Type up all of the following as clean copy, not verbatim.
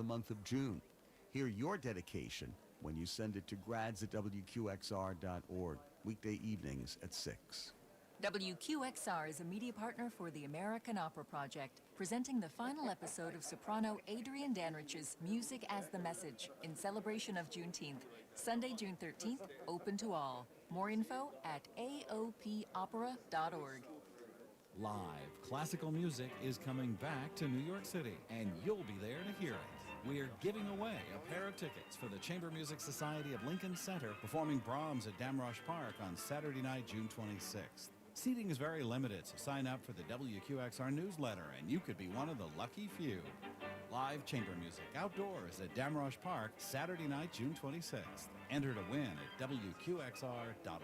month of June. Hear your dedication when you send it to grads@wqxr.org, weekday evenings at 6. WQXR is a media partner for the American Opera Project, presenting the final episode of soprano Adrienne Danrich's Music as the Message in celebration of Juneteenth. Sunday, June 13th, open to all. More info at aopopera.org. Live classical music is coming back to New York City, and you'll be there to hear it. We're giving away a pair of tickets for the Chamber Music Society of Lincoln Center performing Brahms at Damrosch Park on Saturday night, June 26th. Seating is very limited, so sign up for the WQXR newsletter, and you could be one of the lucky few. Live chamber music outdoors at Damrosch Park, Saturday night, June 26th. Enter to win at WQXR.org.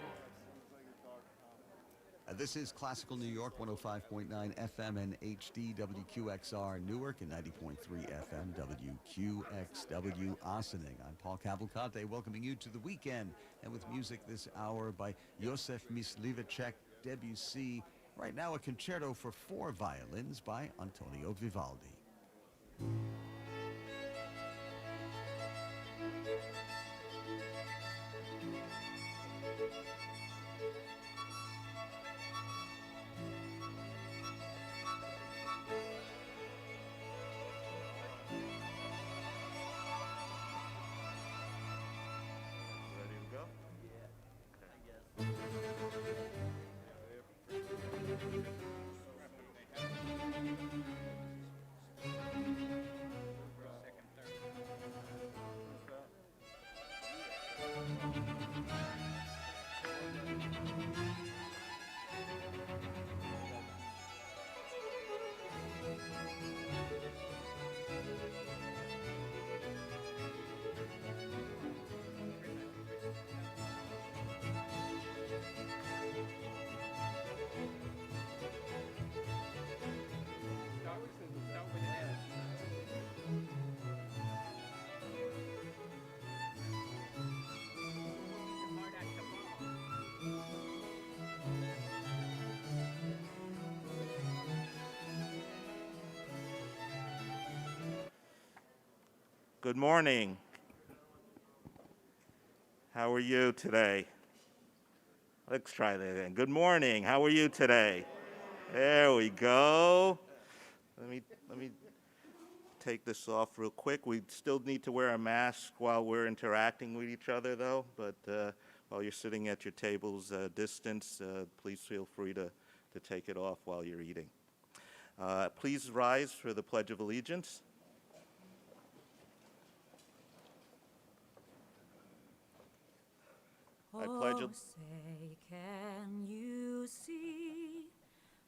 This is Classical New York, 105.9 FM and HD, WQXR Newark, and 90.3 FM, WQXW Ossining. I'm Paul Cavalcante, welcoming you to the weekend, and with music this hour by Josef Mysliveček, Debussy. Right now, a concerto for 4 violins by Antonio Vivaldi. Good morning. How are you today? Let's try that again. Good morning. How are you today? There we go. Let me take this off real quick. We still need to wear a mask while we're interacting with each other, though. But while you're sitting at your tables distance, please feel free to take it off while you're eating. Please rise for the Pledge of Allegiance. I pledge Oh, say, can you see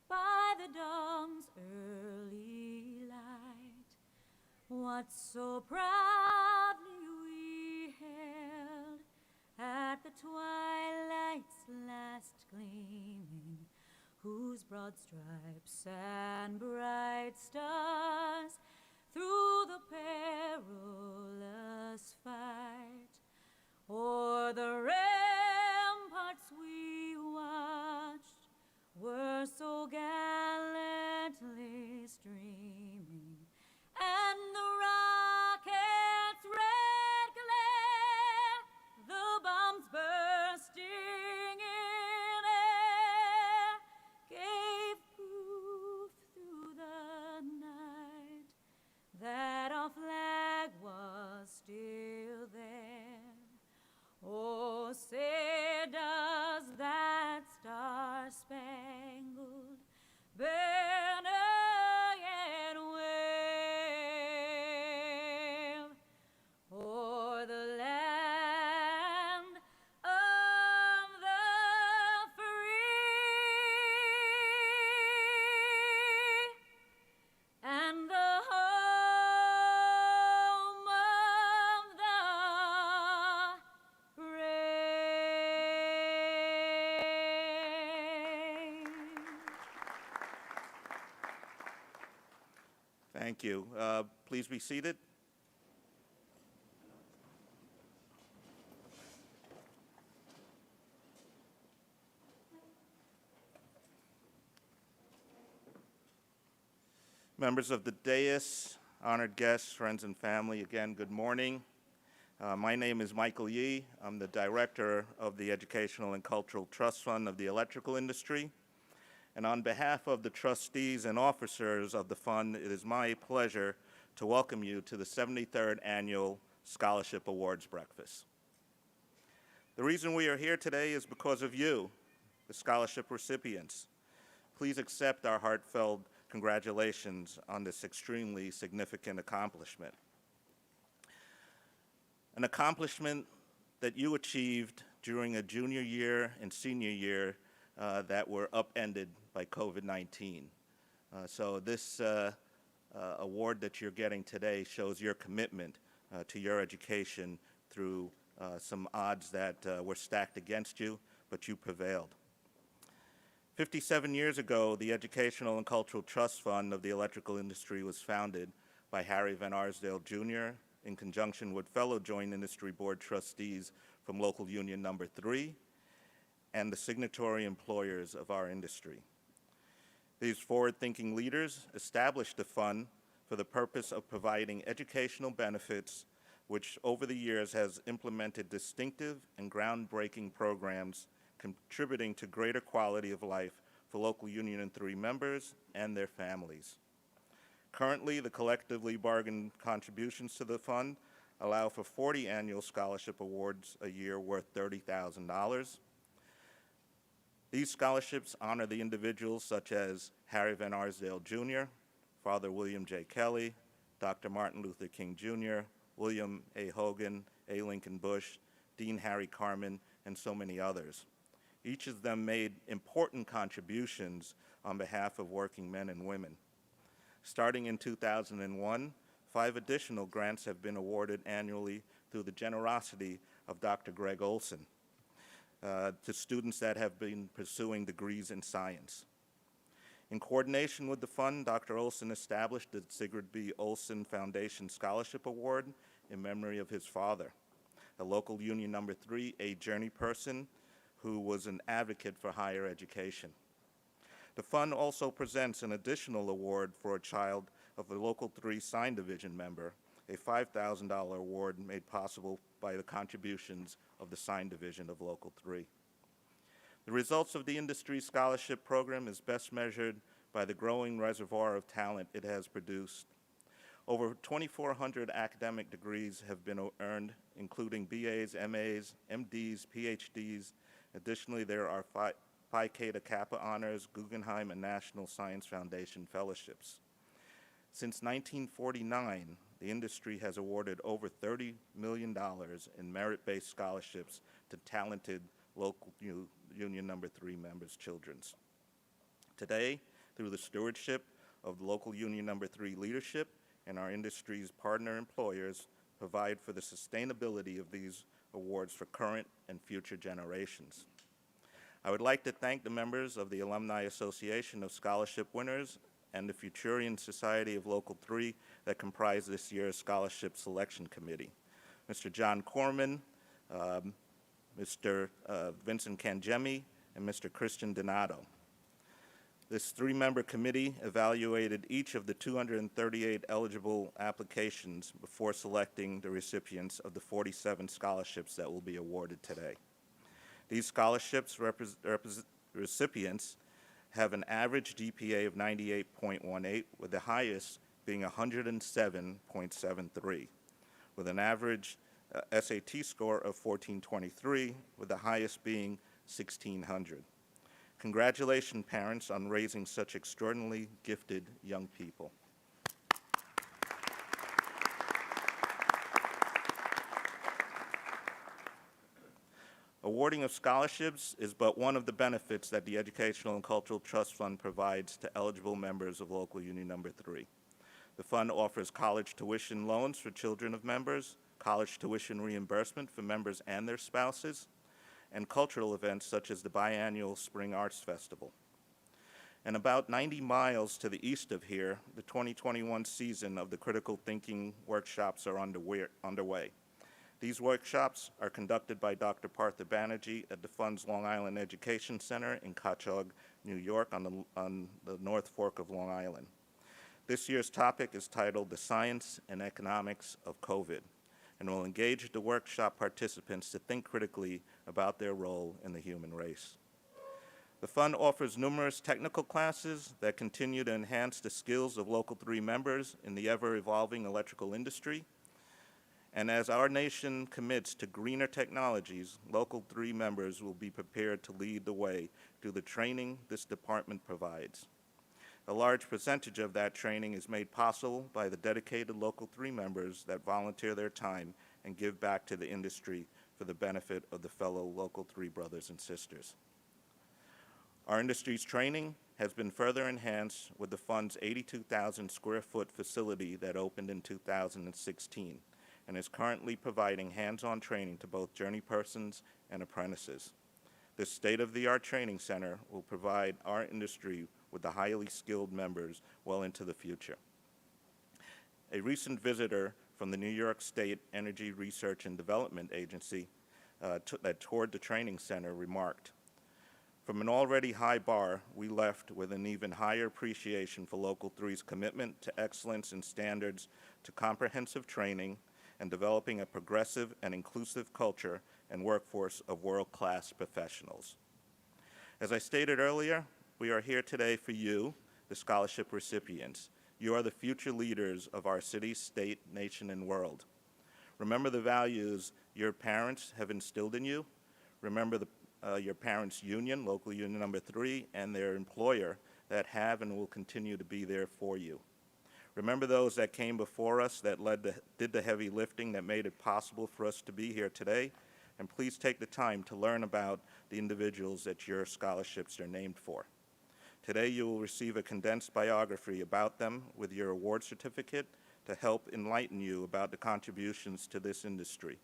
by the dawn's early light what so proudly we hailed at the twilight's last gleaming, whose broad stripes and bright stars through the perilous fight o'er the ramparts we watched were so gallantly streaming, and the rocket's red glare, the bombs bursting in air, gave proof through the night that our flag was still there. Oh, say does that star-spangled banner yet wave o'er the land of the free and the home of the brave. Thank you. Please be seated. Members of the dais, honored guests, friends, and family, again, good morning. My name is Michael Yee. I'm the director of the Educational and Cultural Trust Fund of the electrical industry. And on behalf of the trustees and officers of the fund, it is my pleasure to welcome you to the 73rd Annual Scholarship Awards Breakfast. The reason we are here today is because of you, the scholarship recipients. Please accept our heartfelt congratulations on this extremely significant accomplishment. An accomplishment that you achieved during a junior year and senior year that were upended by COVID-19. So this award that you're getting today shows your commitment to your education through some odds that were stacked against you, but you prevailed. 57 years ago, the Educational and Cultural Trust Fund of the electrical industry was founded by Harry Van Arsdale Jr. in conjunction with fellow Joint Industry Board trustees from Local Union Number 3 and the signatory employers of our industry. These forward-thinking leaders established the fund for the purpose of providing educational benefits, which over the years has implemented distinctive and groundbreaking programs contributing to greater quality of life for local Union 3 members and their families. Currently, the collectively bargained contributions to the fund allow for 40 annual scholarship awards a year worth $30,000. These scholarships honor the individuals such as Harry Van Arsdale Jr., Father William J. Kelly, Dr. Martin Luther King Jr., William A. Hogan, A. Lincoln Bush, Dean Harry Carman, and so many others. Each of them made important contributions on behalf of working men and women. Starting in 2001, 5 additional grants have been awarded annually through the generosity of Dr. Greg Olson to students that have been pursuing degrees in science. In coordination with the fund, Dr. Olson established the Sigurd B. Olson Foundation Scholarship Award in memory of his father, a local Union Number 3, a journey person who was an advocate for higher education. The fund also presents an additional award for a child of a Local 3 Sign Division member, a $5,000 award made possible by the contributions of the Sign Division of Local 3. The results of the industry scholarship program is best measured by the growing reservoir of talent it has produced. Over 2,400 academic degrees have been earned, including BAs, MAs, MDs, PhDs. Additionally, there are Phi Beta Kappa honors, Guggenheim, and National Science Foundation fellowships. Since 1949, the industry has awarded over $30 million in merit-based scholarships to talented local Union Number 3 members' children. Today, through the stewardship of the local Union Number 3 leadership and our industry's partner employers, provide for the sustainability of these awards for current and future generations. I would like to thank the members of the Alumni Association of Scholarship Winners and the Futurian Society of Local 3 that comprise this year's Scholarship Selection Committee. Mr. John Corman, Mr. Vincent Kangemi, and Mr. Christian Donato. This 3-member committee evaluated each of the 238 eligible applications before selecting the recipients of the 47 scholarships that will be awarded today. These scholarships recipients have an average GPA of 98.18, with the highest being 107.73, with an average SAT score of 1423, with the highest being 1600. Congratulations, parents, on raising such extraordinarily gifted young people. Awarding of scholarships is but one of the benefits that the Educational and Cultural Trust Fund provides to eligible members of Local Union Number 3. The fund offers college tuition loans for children of members, college tuition reimbursement for members and their spouses, and cultural events such as the biannual Spring Arts Festival. And about 90 miles to the east of here, the 2021 season of the Critical Thinking workshops are underway. These workshops are conducted by Dr. Partha Banerjee at the Fund's Long Island Education Center in Cotchogue, New York, on the North Fork of Long Island. This year's topic is titled The Science and Economics of COVID, and will engage the workshop participants to think critically about their role in the human race. The fund offers numerous technical classes that continue to enhance the skills of Local 3 members in the ever-evolving electrical industry. And as our nation commits to greener technologies, Local 3 members will be prepared to lead the way through the training this department provides. A large percentage of that training is made possible by the dedicated Local 3 members that volunteer their time and give back to the industry for the benefit of the fellow Local 3 brothers and sisters. Our industry's training has been further enhanced with the fund's 82,000 square foot facility that opened in 2016 and is currently providing hands-on training to both journeypersons and apprentices. This state-of-the-art training center will provide our industry with the highly skilled members well into the future. A recent visitor from the New York State Energy Research and Development Agency that toured the training center remarked, "From an already high bar, we left with an even higher appreciation for Local 3's commitment to excellence in standards, to comprehensive training, and developing a progressive and inclusive culture and workforce of world-class professionals." As I stated earlier, we are here today for you, the scholarship recipients. You are the future leaders of our city, state, nation, and world. Remember the values your parents have instilled in you. Remember your parents' union, local union number 3, and their employer that have and will continue to be there for you. Remember those that came before us that did the heavy lifting that made it possible for us to be here today, and please take the time to learn about the individuals that your scholarships are named for. Today you will receive a condensed biography about them with your award certificate to help enlighten you about the contributions to this industry.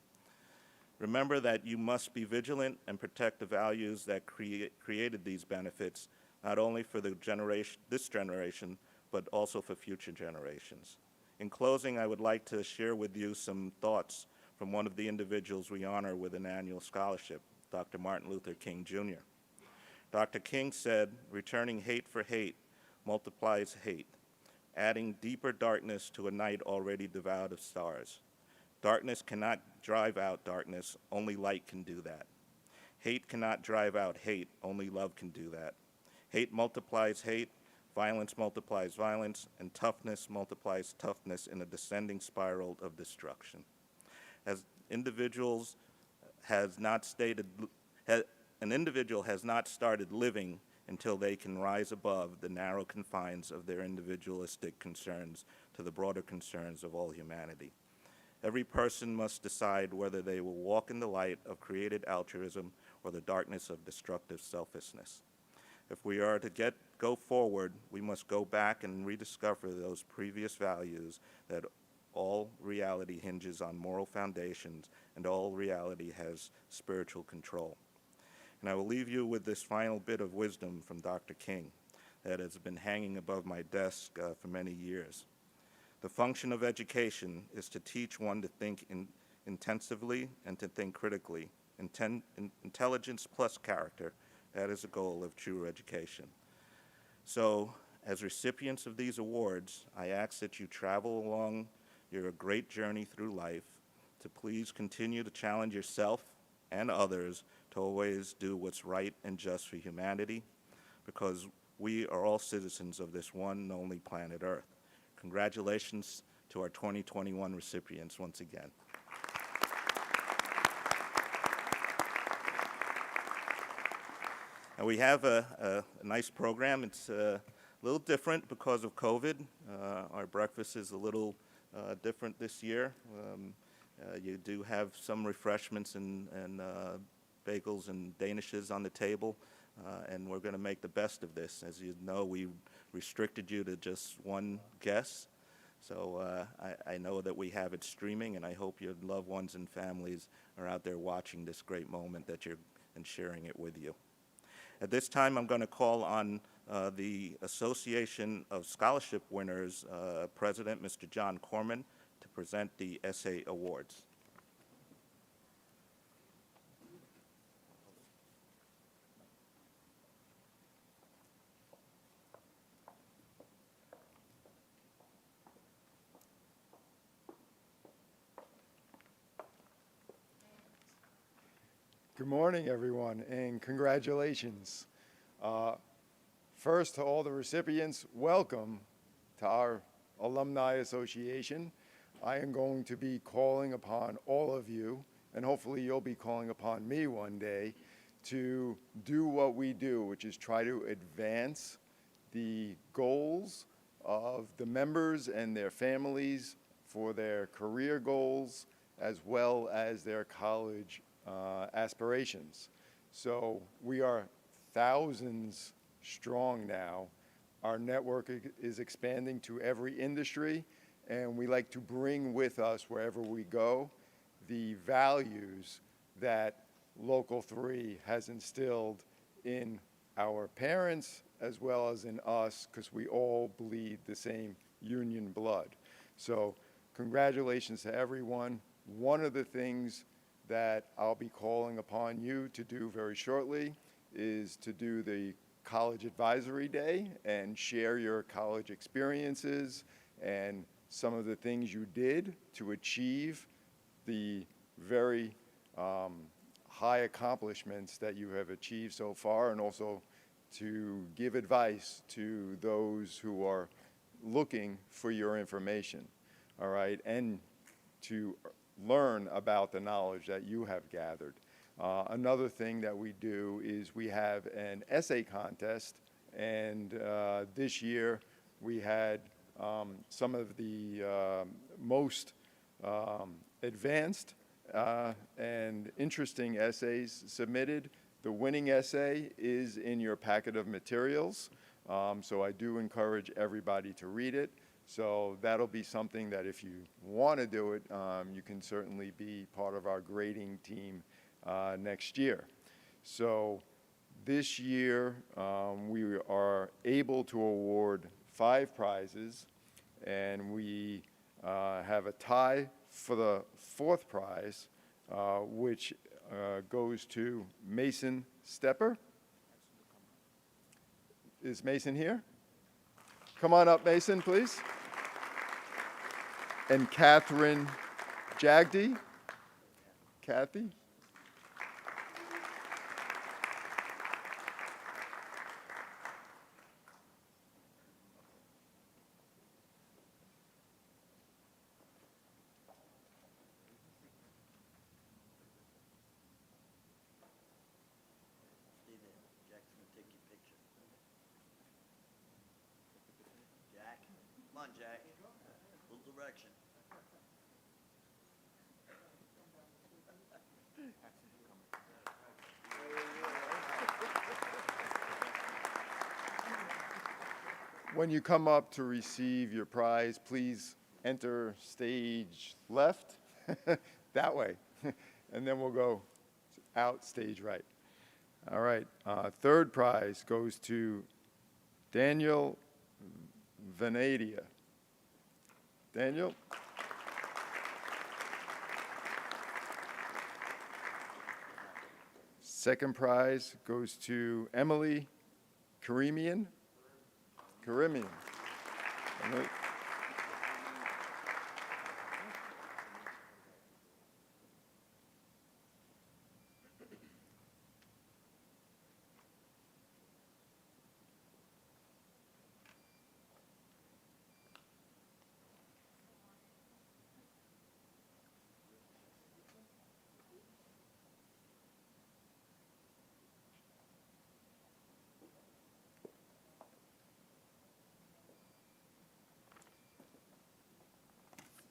Remember that you must be vigilant and protect the values that created these benefits, not only for this generation, but also for future generations. In closing, I would like to share with you some thoughts from one of the individuals we honor with an annual scholarship, Dr. Martin Luther King Jr. Dr. King said, "Returning hate for hate multiplies hate, adding deeper darkness to a night already devoured of stars. Darkness cannot drive out darkness, only light can do that. Hate cannot drive out hate, only love can do that. Hate multiplies hate, violence multiplies violence, and toughness multiplies toughness in a descending spiral of destruction." As individuals an individual has not started living until they can rise above the narrow confines of their individualistic concerns to the broader concerns of all humanity. Every person must decide whether they will walk in the light of created altruism or the darkness of destructive selfishness. If we are to go forward, we must go back and rediscover those previous values that all reality hinges on moral foundations and all reality has spiritual control. And I will leave you with this final bit of wisdom from Dr. King that has been hanging above my desk for many years. "The function of education is to teach one to think intensively and to think critically. Intelligence plus character, that is the goal of true education." So, as recipients of these awards, I ask that you travel along your great journey through life to please continue to challenge yourself and others to always do what's right and just for humanity, because we are all citizens of this one and only planet Earth. Congratulations to our 2021 recipients once again. And we have a nice program. It's a little different because of COVID. Our breakfast is a little different this year. You do have some refreshments and bagels and danishes on the table, and we're going to make the best of this. As you know, we restricted you to just one guest, so I know that we have it streaming, and I hope your loved ones and families are out there watching this great moment and sharing it with you. At this time, I'm going to call on the Association of Scholarship Winners President, Mr. John Corman, to present the essay awards. Good morning, everyone, and congratulations. First, to all the recipients, welcome to our Alumni Association. I am going to be calling upon all of you, and hopefully you'll be calling upon me one day, to do what we do, which is try to advance the goals of the members and their families for their career goals, as well as their college aspirations. So we are thousands strong now. Our network is expanding to every industry, and we like to bring with us wherever we go the values that Local 3 has instilled in our parents as well as in us, because we all bleed the same union blood. So congratulations to everyone. One of the things that I'll be calling upon you to do very shortly is to do the College Advisory Day and share your college experiences and some of the things you did to achieve the very high accomplishments that you have achieved so far, and also to give advice to those who are looking for your information, all right, and to learn about the knowledge that you have gathered. Another thing that we do is we have an essay contest, and this year we had some of the most advanced and interesting essays submitted. The winning essay is in your packet of materials, so I do encourage everybody to read it. So that'll be something that if you want to do it, you can certainly be part of our grading team next year. So this year, we are able to award 5 prizes, and we have a tie for the 4th prize, which goes to Mason Stepper. Is Mason here? Come on up, Mason, please. And Catherine Jagdi. Kathy? Come on, Jack. A little direction. When you come up to receive your prize, please enter stage left, that way, and then we'll go out stage right. All right, 3rd prize goes to Daniel Venadia. Daniel? Second prize goes to Emily Karimian. Karimian.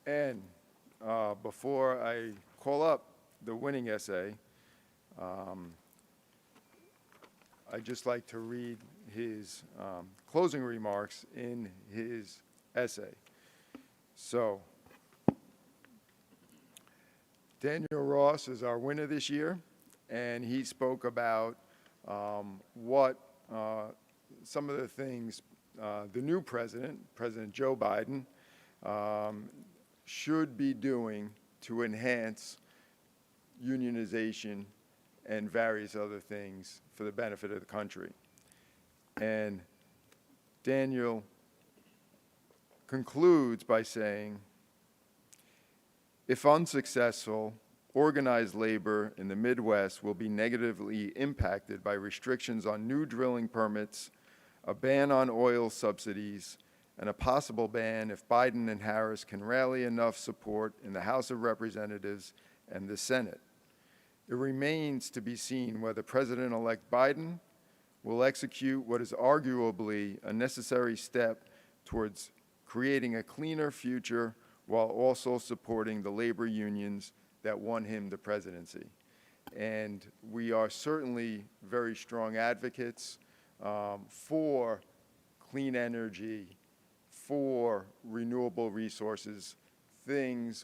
And before I call up the winning essay, I'd just like to read his closing remarks in his essay. So, Daniel Ross is our winner this year, and he spoke about what some of the things the new president, President Joe Biden, should be doing to enhance unionization and various other things for the benefit of the country. And Daniel concludes by saying, if unsuccessful, organized labor in the Midwest will be negatively impacted by restrictions on new drilling permits, a ban on oil subsidies, and a possible ban if Biden and Harris can rally enough support in the House of Representatives and the Senate. It remains to be seen whether President-elect Biden will execute what is arguably a necessary step towards creating a cleaner future while also supporting the labor unions that won him the presidency. And we are certainly very strong advocates for clean energy, for renewable resources,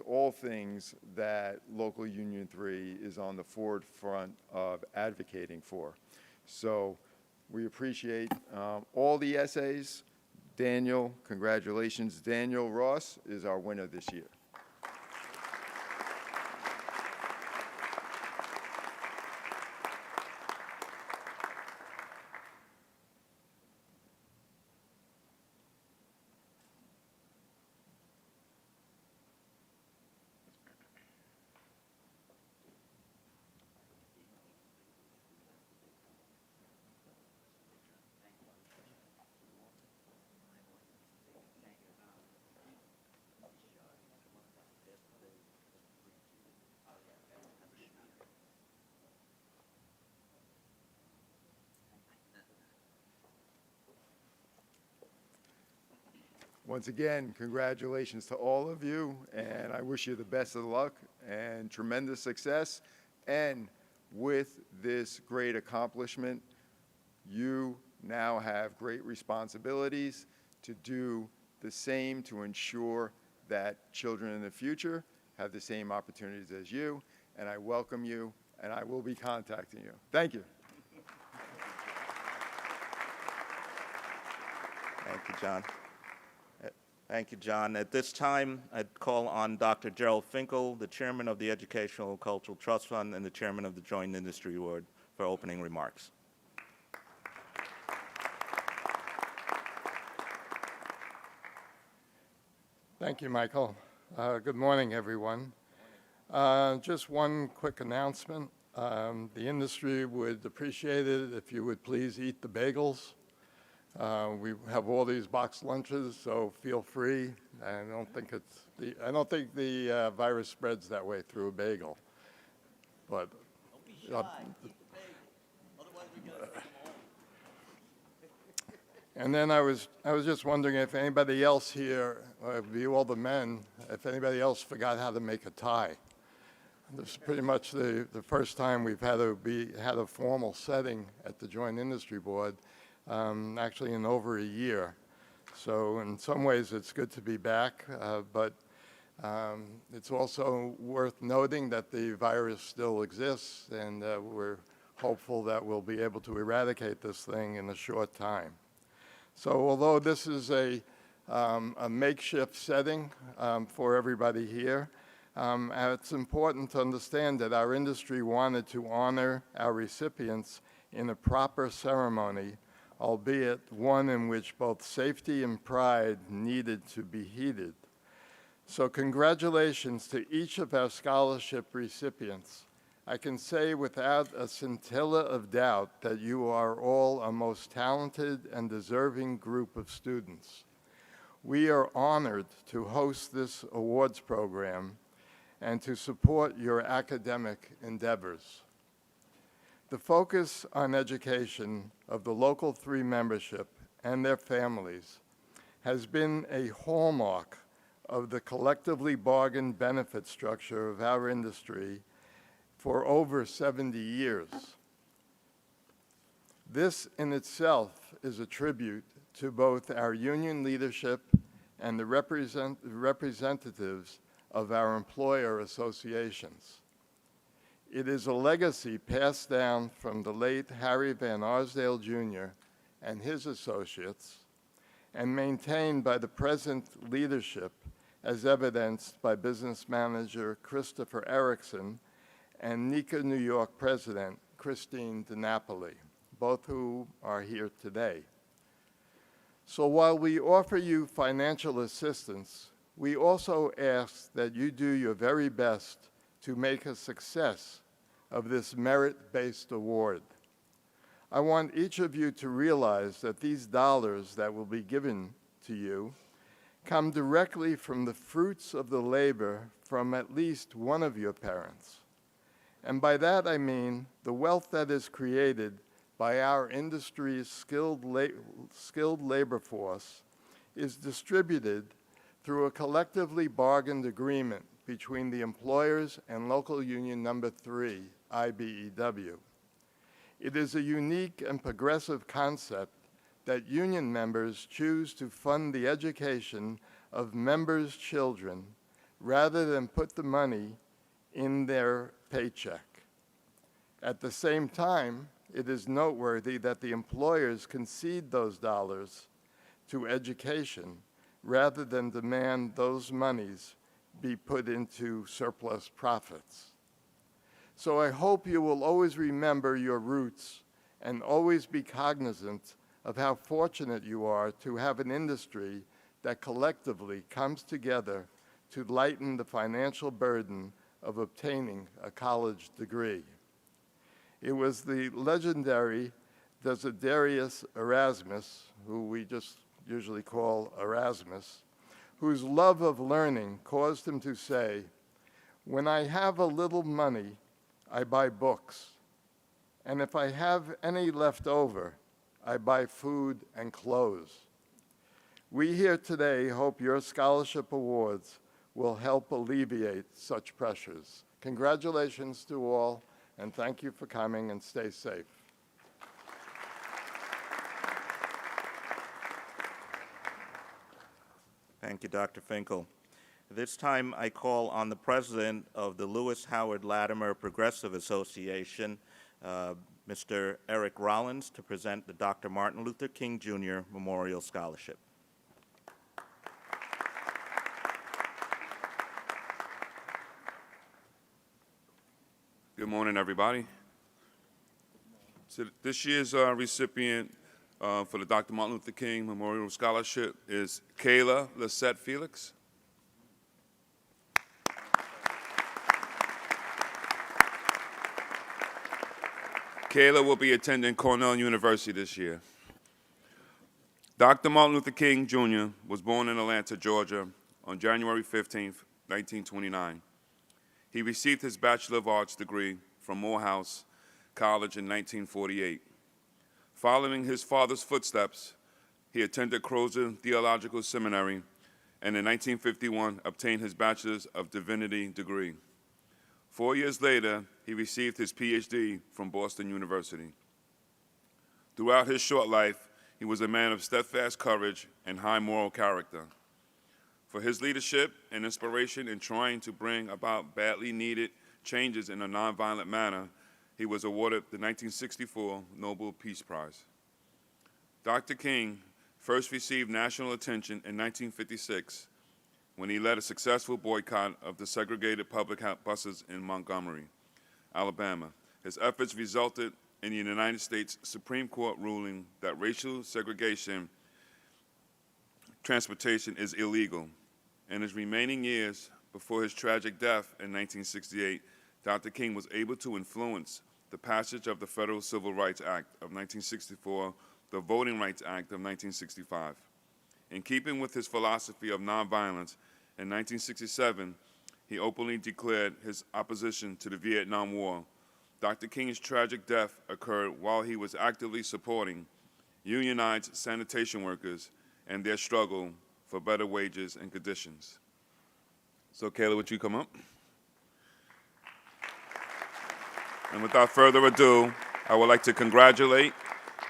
all things that Local Union 3 is on the forefront of advocating for. So we appreciate all the essays. Daniel, congratulations. Daniel Ross is our winner this year. Once again, congratulations to all of you, and I wish you the best of luck and tremendous success. And with this great accomplishment, you now have great responsibilities to do the same to ensure that children in the future have the same opportunities as you, and I welcome you, and I will be contacting you. Thank you. Thank you, John. Thank you, John. At this time, I'd call on Dr. Gerald Finkel, the chairman of the Educational Cultural Trust Fund and the chairman of the Joint Industry Award, for opening remarks. Thank you, Michael. Good morning, everyone. Just one quick announcement. The industry would appreciate it if you would please eat the bagels. We have all these boxed lunches, so feel free. I don't think the virus spreads that way through a bagel. But Don't be shy. Eat the bagel. Otherwise, we got to them all. and then I was just wondering if anybody else here, you all the men, if anybody else forgot how to make a tie. This is pretty much the first time we've had a formal setting at the Joint Industry Board. Actually in over a year. So in some ways it's good to be back, but it's also worth noting that the virus still exists, and we're hopeful that we'll be able to eradicate this thing in a short time. So although this is a makeshift setting for everybody here, it's important to understand that our industry wanted to honor our recipients in a proper ceremony, albeit one in which both safety and pride needed to be heeded. So congratulations to each of our scholarship recipients. I can say without a scintilla of doubt that you are all a most talented and deserving group of students. We are honored to host this awards program and to support your academic endeavors. The focus on education of the Local 3 membership and their families has been a hallmark of the collectively bargained benefit structure of our industry for over 70 years. This in itself is a tribute to both our union leadership and the representatives of our employer associations. It is a legacy passed down from the late Harry Van Arsdale Jr. and his associates, and maintained by the present leadership as evidenced by business manager Christopher Erickson and NICA New York president Christine DiNapoli, both who are here today. So while we offer you financial assistance, we also ask that you do your very best to make a success of this merit-based award. I want each of you to realize that these dollars that will be given to you come directly from the fruits of the labor from at least one of your parents. And by that I mean the wealth that is created by our industry's skilled labor force is distributed through a collectively bargained agreement between the employers and local union number 3, IBEW. It is a unique and progressive concept that union members choose to fund the education of members' children rather than put the money in their paycheck. At the same time, it is noteworthy that the employers concede those dollars to education rather than demand those monies be put into surplus profits. So I hope you will always remember your roots and always be cognizant of how fortunate you are to have an industry that collectively comes together to lighten the financial burden of obtaining a college degree. It was the legendary Desiderius Erasmus, who we just usually call Erasmus, whose love of learning caused him to say, "When I have a little money, I buy books, and if I have any left over, I buy food and clothes." We here today hope your scholarship awards will help alleviate such pressures. Congratulations to all, and thank you for coming, and stay safe. Thank you, Dr. Finkel. This time I call on the president of the Lewis Howard Latimer Progressive Association, Mr. Eric Rollins, to present the Dr. Martin Luther King Jr. Memorial Scholarship. Good morning, everybody. So this year's recipient for the Dr. Martin Luther King Memorial Scholarship is Kayla Lisette Felix. Kayla will be attending Cornell University this year. Dr. Martin Luther King Jr. was born in Atlanta, Georgia on January 15, 1929. He received his Bachelor of Arts degree from Morehouse College in 1948. Following his father's footsteps, he attended Crozer Theological Seminary and in 1951 obtained his Bachelor's of Divinity degree. 4 years later, he received his PhD from Boston University. Throughout his short life, he was a man of steadfast courage and high moral character. For his leadership and inspiration in trying to bring about badly needed changes in a nonviolent manner, he was awarded the 1964 Nobel Peace Prize. Dr. King first received national attention in 1956 when he led a successful boycott of the segregated public buses in Montgomery, Alabama. His efforts resulted in the United States Supreme Court ruling that racial segregation transportation is illegal. In his remaining years before his tragic death in 1968, Dr. King was able to influence the passage of the Federal Civil Rights Act of 1964, the Voting Rights Act of 1965. In keeping with his philosophy of nonviolence, in 1967, he openly declared his opposition to the Vietnam War. Dr. King's tragic death occurred while he was actively supporting unionized sanitation workers and their struggle for better wages and conditions. So, Kayla, would you come up? And without further ado, I would like to congratulate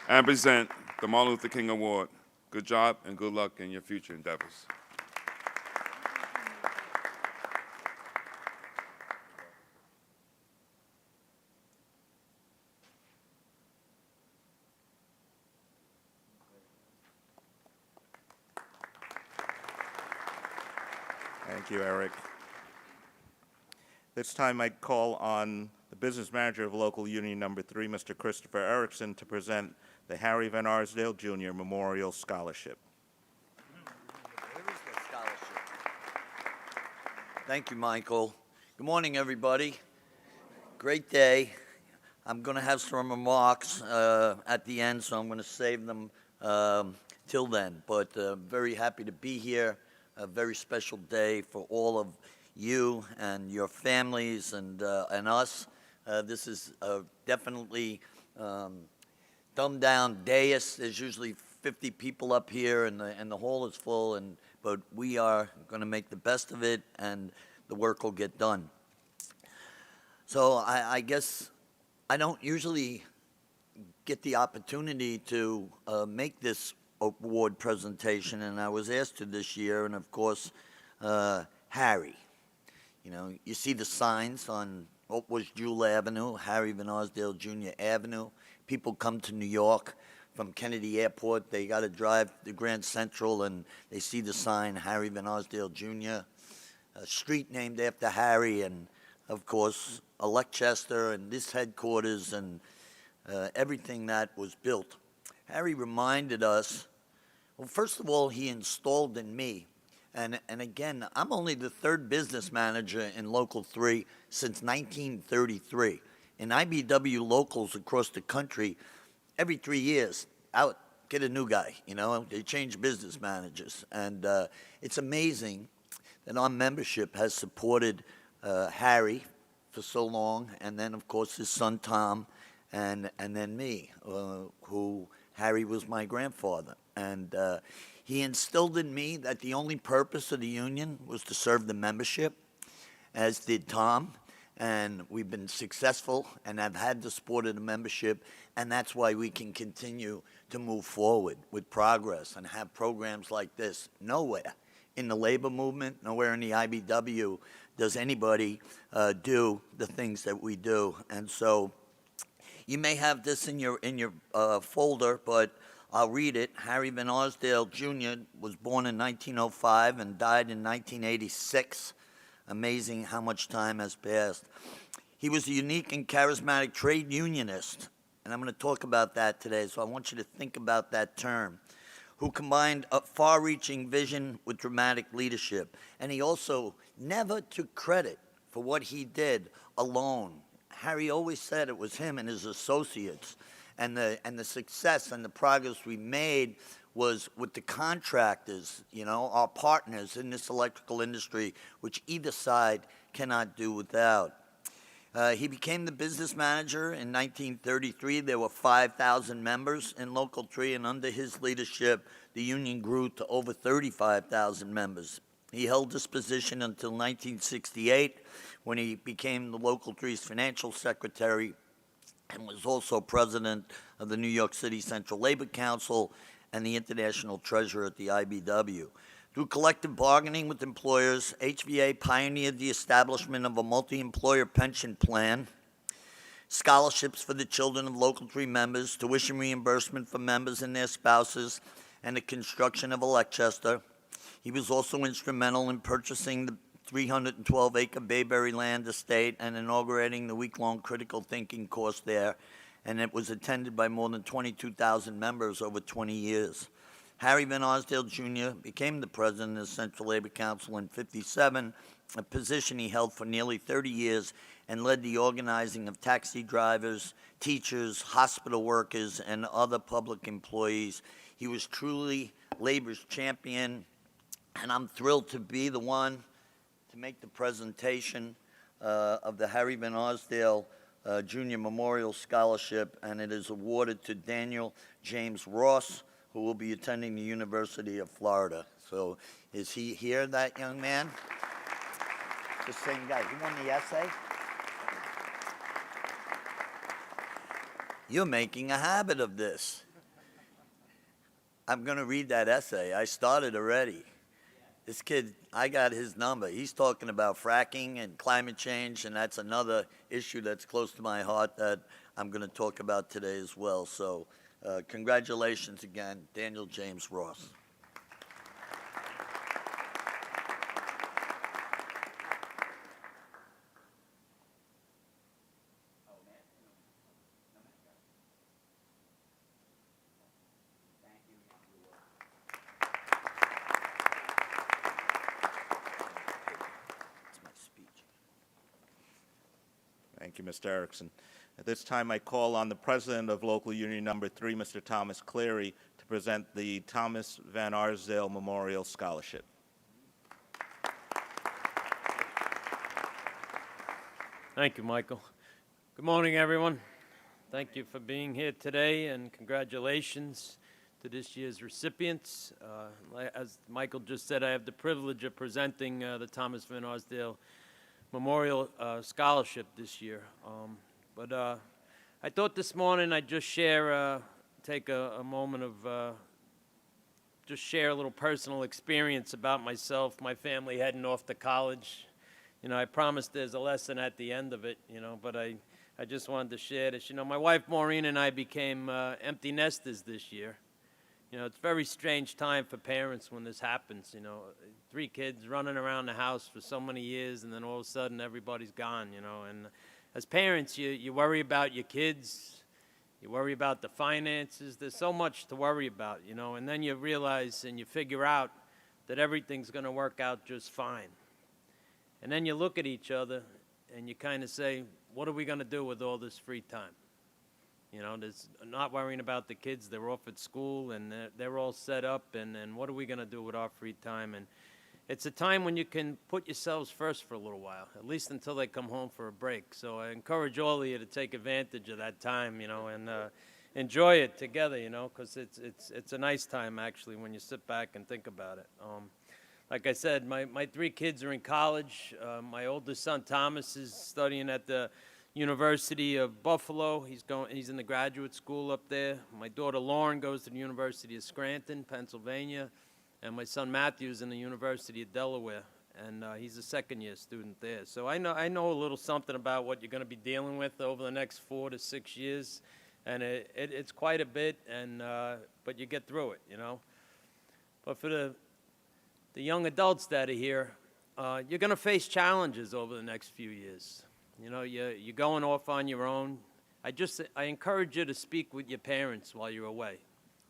and present the Martin Luther King Award. Good job and good luck in your future endeavors. Thank you, Eric. This time I call on the business manager of local union number 3, Mr. Christopher Erickson, to present the Harry Van Arsdale Jr. Memorial Scholarship. Where is the scholarship? Thank you, Michael. Good morning, everybody. Great day. I'm going to have some remarks at the end, so I'm going to save them till then. But very happy to be here. A very special day for all of you and your families and us. This is definitely dumbed down dais. There's usually 50 people up here, and the hall is full. But we are going to make the best of it, and the work will get done. So I guess I don't usually get the opportunity to make this award presentation, and I was asked to this year, and of course, Harry. You know, you see the signs on what was Jewel Avenue, Harry Van Arsdale Jr. Avenue. People come to New York from Kennedy Airport. They got to drive to Grand Central, and they see the sign, Harry Van Arsdale Jr., a street named after Harry, and of course, Elecchester and this headquarters and everything that was built. Harry reminded us, well, first of all, he installed in me, and again, I'm only the third business manager in Local 3 since 1933. In IBW locals across the country, every 3 years, out, get a new guy, you know, they change business managers. And it's amazing that our membership has supported Harry for so long, and then, of course, his son Tom, and then me, who Harry was my grandfather. And he instilled in me that the only purpose of the union was to serve the membership, as did Tom. And we've been successful and have had the support of the membership, and that's why we can continue to move forward with progress and have programs like this. Nowhere in the labor movement, nowhere in the IBW does anybody do the things that we do. And so you may have this in your folder, but I'll read it. Harry Van Arsdale Jr. was born in 1905 and died in 1986. Amazing how much time has passed. He was a unique and charismatic trade unionist, and I'm going to talk about that today, so I want you to think about that term, who combined a far-reaching vision with dramatic leadership. And he also never took credit for what he did alone. Harry always said it was him and his associates, and the success and the progress we made was with the contractors, you know, our partners in this electrical industry, which either side cannot do without. He became the business manager in 1933. There were 5,000 members in Local 3, and under his leadership, the union grew to over 35,000 members. He held this position until 1968, when he became the Local 3's financial secretary and was also president of the New York City Central Labor Council and the international treasurer at the IBW. Through collective bargaining with employers, HVA pioneered the establishment of a multi-employer pension plan, scholarships for the children of Local 3 members, tuition reimbursement for members and their spouses, and the construction of Elecchester. He was also instrumental in purchasing the 312-acre Bayberry Land estate and inaugurating the week-long critical thinking course there, and it was attended by more than 22,000 members over 20 years. Harry Van Arsdale Jr. became the president of the Central Labor Council in 1957, a position he held for nearly 30 years, and led the organizing of taxi drivers, teachers, hospital workers, and other public employees. He was truly labor's champion, and I'm thrilled to be the one to make the presentation of the Harry Van Arsdale Jr. Memorial Scholarship, and it is awarded to Daniel James Ross, who will be attending the University of Florida. So is he here, that young man? The same guy. He won the essay? You're making a habit of this. I'm going to read that essay. I started already. This kid, I got his number. He's talking about fracking and climate change, and that's another issue that's close to my heart that I'm going to talk about today as well. So congratulations again, Daniel James Ross. Thank you, Mr. Erickson. At this time, I call on the president of Local Union Number 3, Mr. Thomas Cleary, to present the Thomas Van Arsdale Memorial Scholarship. Thank you, Michael. Good morning, everyone. Thank you for being here today, and congratulations to this year's recipients. As Michael just said, I have the privilege of presenting the Thomas Van Arsdale Memorial Scholarship this year. But I thought this morning I'd just share, take a moment of just share a little personal experience about myself, my family heading off to college. You know, I promised there's a lesson at the end of it, you know, but I just wanted to share this. You know, my wife Maureen and I became empty nesters this year. You know, it's a very strange time for parents when this happens, you know. 3 kids running around the house for so many years, and then all of a sudden everybody's gone, you know. And as parents, you worry about your kids, you worry about the finances. There's so much to worry about, you know. And then you realize and you figure out that everything's going to work out just fine. And then you look at each other and you kind of say, what are we going to do with all this free time? You know, there's not worrying about the kids. They're off at school, and they're all set up, and what are we going to do with our free time? And it's a time when you can put yourselves first for a little while, at least until they come home for a break. So I encourage all of you to take advantage of that time, you know, and enjoy it together, you know, because it's a nice time, actually, when you sit back and think about it. Like I said, my 3 kids are in college. My oldest son, Thomas, is studying at the University of Buffalo. He's in the graduate school up there. My daughter Lauren goes to the University of Scranton, Pennsylvania, and my son Matthew is in the University of Delaware, and he's a second-year student there. So I know a little something about what you're going to be dealing with over the next 4 to 6 years, and it's quite a bit, and but you get through it, you know. But for the young adults that are here, you're going to face challenges over the next few years. You know, you're going off on your own. I encourage you to speak with your parents while you're away.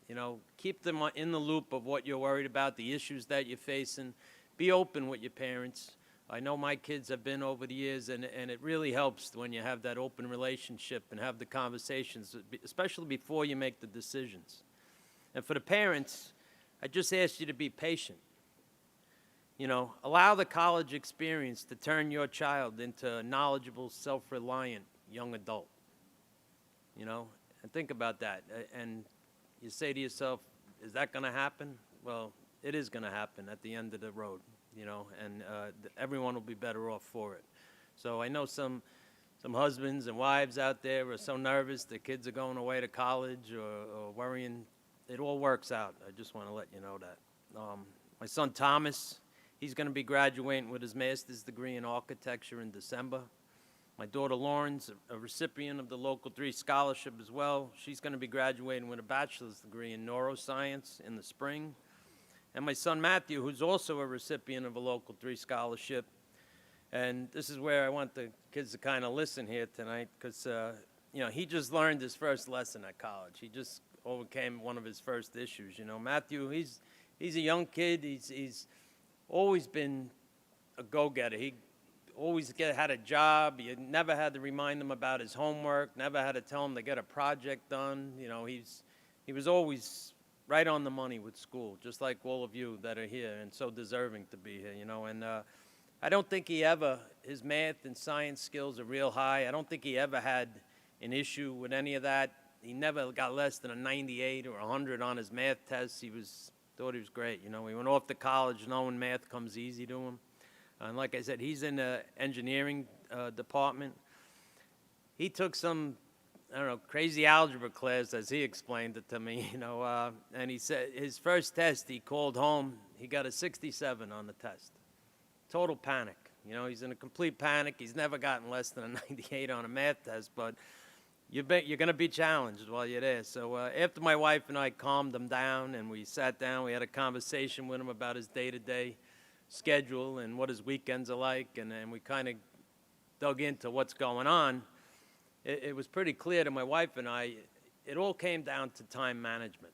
You know, keep them in the loop of what you're worried about, the issues that you're facing. Be open with your parents. I know my kids have been over the years, and it really helps when you have that open relationship and have the conversations, especially before you make the decisions. And for the parents, I just ask you to be patient. You know, allow the college experience to turn your child into a knowledgeable, self-reliant young adult. You know, and think about that. And you say to yourself, is that going to happen? Well, it is going to happen at the end of the road, you know, and everyone will be better off for it. So I know some husbands and wives out there are so nervous their kids are going away to college or worrying. It all works out. I just want to let you know that. My son Thomas, he's going to be graduating with his master's degree in architecture in December. My daughter Lauren's a recipient of the Local 3 scholarship as well. She's going to be graduating with a bachelor's degree in neuroscience in the spring. And my son Matthew, who's also a recipient of a Local 3 scholarship. And this is where I want the kids to kind of listen here tonight, because you know, he just learned his first lesson at college. He just overcame one of his first issues. You know, Matthew, he's a young kid. He's always been a go-getter. He always had a job. You never had to remind him about his homework, never had to tell him to get a project done. You know, he was always right on the money with school, just like all of you that are here and so deserving to be here, you know. And I don't think his math and science skills are real high. I don't think he ever had an issue with any of that. He never got less than a 98 or 100 on his math tests. Thought he was great, you know. He went off to college knowing math comes easy to him. And like I said, he's in the engineering department. He took some, I don't know, crazy algebra class, as he explained it to me, you know. And he said his first test, he called home, he got a 67 on the test. Total panic. You know, he's in a complete panic. He's never gotten less than a 98 on a math test, but you're going to be challenged while you're there. So after my wife and I calmed him down and we sat down, we had a conversation with him about his day-to-day schedule and what his weekends are like, and we kind of dug into what's going on. It was pretty clear to my wife and I, it all came down to time management.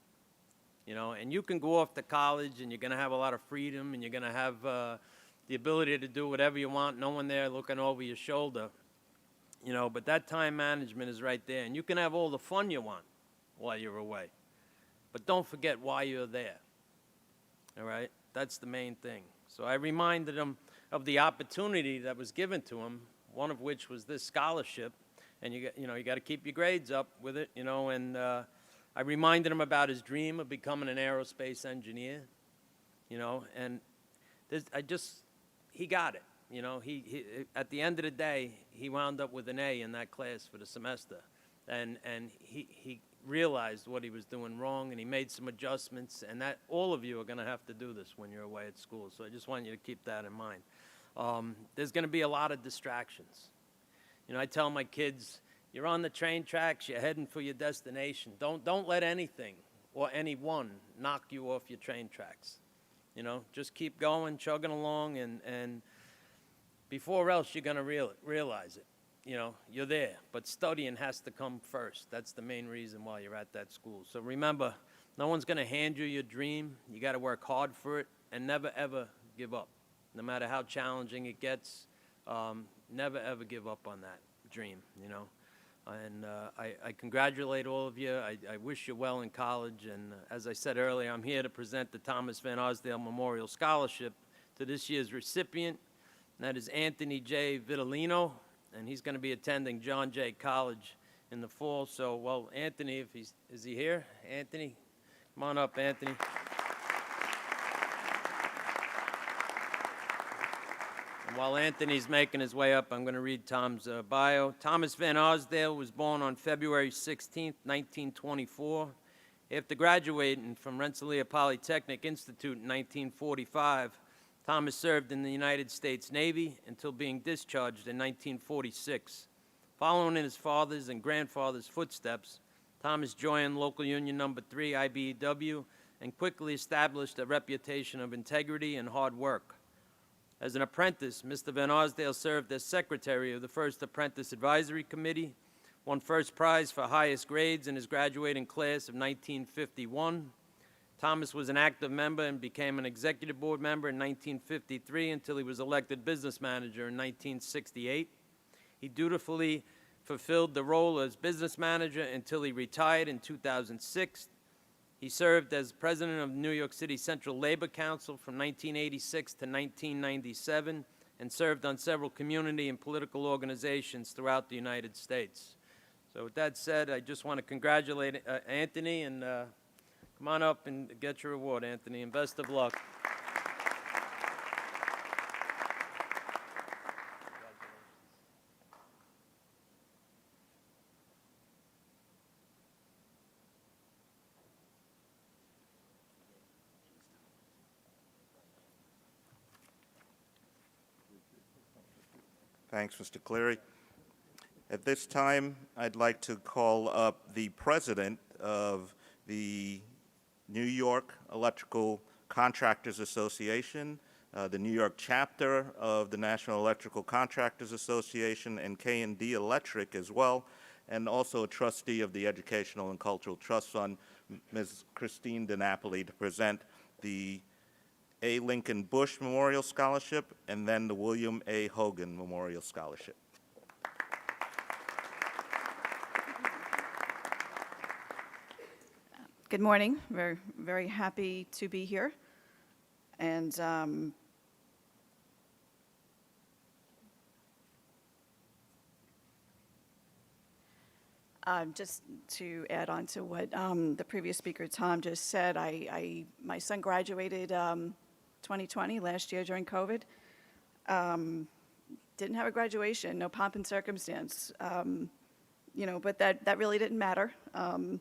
You know, and you can go off to college and you're going to have a lot of freedom and you're going to have the ability to do whatever you want, no one there looking over your shoulder. you know, but that time management is right there. And you can have all the fun you want while you're away. But don't forget why you're there. All right? That's the main thing. So I reminded him of the opportunity that was given to him, one of which was this scholarship. And you got to keep your grades up with it, you know. And I reminded him about his dream of becoming an aerospace engineer, you know. And he got it, you know. He at the end of the day, he wound up with an A in that class for the semester, and he realized what he was doing wrong, and he made some adjustments. And that all of you are going to have to do this when you're away at school. So I just want you to keep that in mind. There's going to be a lot of distractions. You know, I tell my kids, you're on the train tracks, you're heading for your destination. Don't let anything or anyone knock you off your train tracks. You know, just keep going, chugging along, and before else you're going to realize it. You know, you're there, but studying has to come first. That's the main reason why you're at that school. So remember, no one's going to hand you your dream. You got to work hard for it, and never, ever give up. No matter how challenging it gets, never, ever give up on that dream, you know. And I congratulate all of you. I wish you well in college. And as I said earlier, I'm here to present the Thomas Van Arsdale Memorial Scholarship to this year's recipient. And that is Anthony J. Vitalino. And he's going to be attending John Jay College in the fall. So, well, Anthony, is he here? Anthony? Come on up, Anthony. While Anthony's making his way up, I'm going to read Tom's bio. Thomas Van Arsdale was born on February 16, 1924. After graduating from Rensselaer Polytechnic Institute in 1945, Thomas served in the United States Navy until being discharged in 1946. Following in his father's and grandfather's footsteps, Thomas joined Local Union No. 3 IBEW and quickly established a reputation of integrity and hard work. As an apprentice, Mr. Van Arsdale served as secretary of the First Apprentice Advisory Committee, won first prize for highest grades in his graduating class of 1951. Thomas was an active member and became an executive board member in 1953 until he was elected business manager in 1968. He dutifully fulfilled the role as business manager until he retired in 2006. He served as president of New York City Central Labor Council from 1986 to 1997 and served on several community and political organizations throughout the United States. So with that said, I just want to congratulate Anthony, and come on up and get your award, Anthony, and best of luck. Thanks, Mr. Cleary. At this time, I'd like to call up the president of the New York Electrical Contractors Association, the New York chapter of the National Electrical Contractors Association, and K&D Electric as well, and also a trustee of the Educational and Cultural Trust Fund, Ms. Christine DiNapoli, to present the A. Lincoln Bush Memorial Scholarship and then the William A. Hogan Memorial Scholarship. Good morning. Very, very happy to be here. And just to add on to what the previous speaker, Tom, just said, my son graduated 2020, last year during COVID. Didn't have a graduation, no pomp and circumstance, you know, but that really didn't matter. I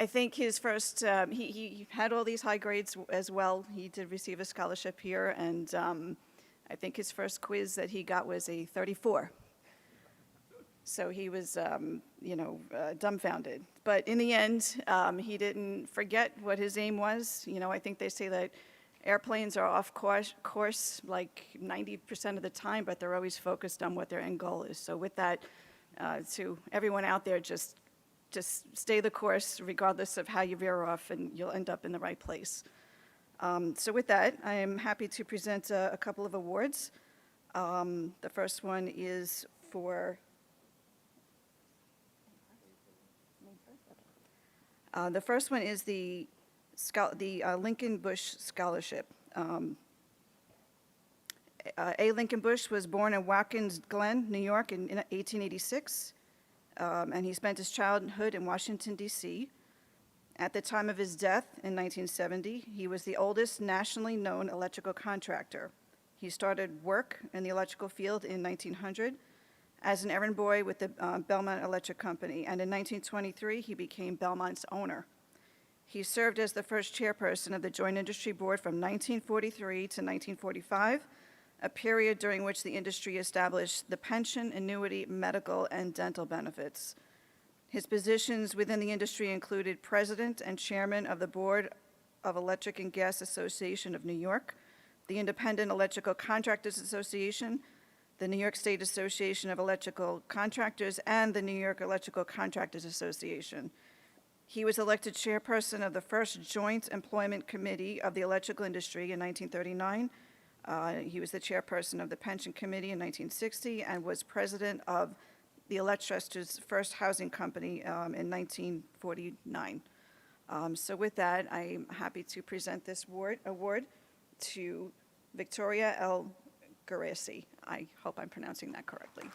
think his first, he had all these high grades as well. He did receive a scholarship here, and I think his first quiz that he got was a 34. So he was, you know, dumbfounded. But in the end, he didn't forget what his aim was. You know, I think they say that airplanes are off course like 90% of the time, but they're always focused on what their end goal is. So with that, to everyone out there, just stay the course regardless of how you veer off, and you'll end up in the right place. So with that, I am happy to present a couple of awards. The first one is for the Lincoln Bush Scholarship. A. Lincoln Bush was born in Watkins Glen, New York in 1886, and he spent his childhood in Washington, D.C. At the time of his death in 1970, he was the oldest nationally known electrical contractor. He started work in the electrical field in 1900 as an errand boy with the Belmont Electric Company, and in 1923, he became Belmont's owner. He served as the first chairperson of the Joint Industry Board from 1943 to 1945, a period during which the industry established the pension, annuity, medical, and dental benefits. His positions within the industry included president and chairman of the Board of Electric and Gas Association of New York, the Independent Electrical Contractors Association, the New York State Association of Electrical Contractors, and the New York Electrical Contractors Association. He was elected chairperson of the first Joint Employment Committee of the electrical industry in 1939. He was the chairperson of the Pension Committee in 1960 and was president of the Electrica's first housing company in 1949. So with that, I'm happy to present this award to Victoria L. Garasi. I hope I'm pronouncing that correctly.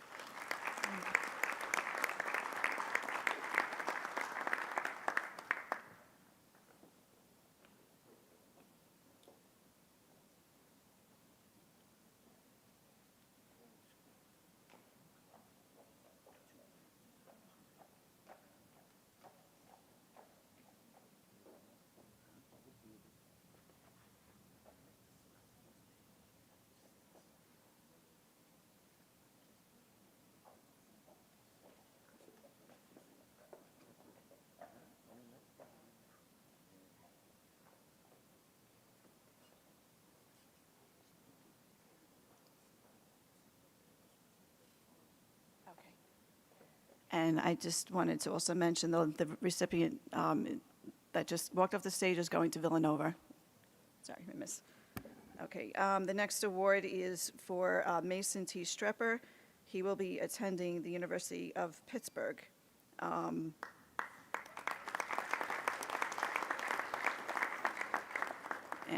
And I just wanted to also mention the recipient that just walked off the stage is going to Villanova. Sorry, I missed. Okay, the next award is for Mason T. Strepper. He will be attending the University of Pittsburgh. And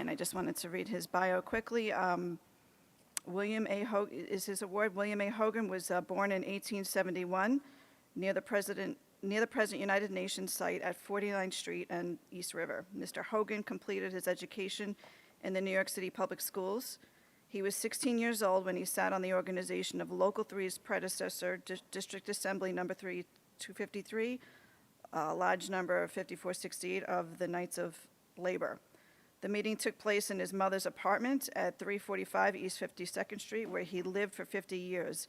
I just wanted to read his bio quickly. William A. Hogan is his award. William A. Hogan was born in 1871 near the present United Nations site at 49th Street and East River. Mr. Hogan completed his education in the New York City public schools. He was 16 years old when he sat on the organization of Local 3's predecessor, District Assembly Number 3, 253, Lodge Number 5468 of the Knights of Labor. The meeting took place in his mother's apartment at 345 East 52nd Street, where he lived for 50 years.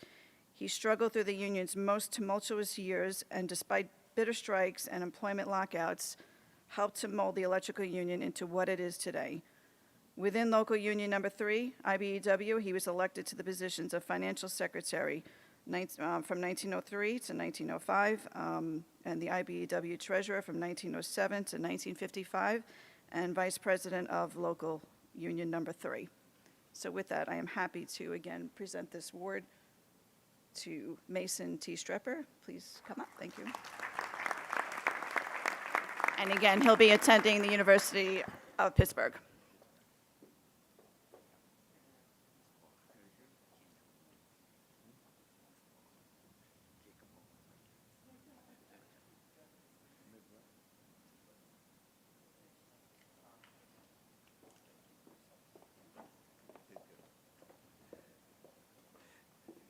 He struggled through the union's most tumultuous years, and despite bitter strikes and employment lockouts, helped to mold the electrical union into what it is today. Within Local Union Number 3, IBEW, he was elected to the positions of financial secretary from 1903 to 1905, and the IBEW treasurer from 1907 to 1955, and vice president of Local Union Number 3. So with that, I am happy to again present this award to Mason T. Strepper. Please come up. Thank you. And again, he'll be attending the University of Pittsburgh.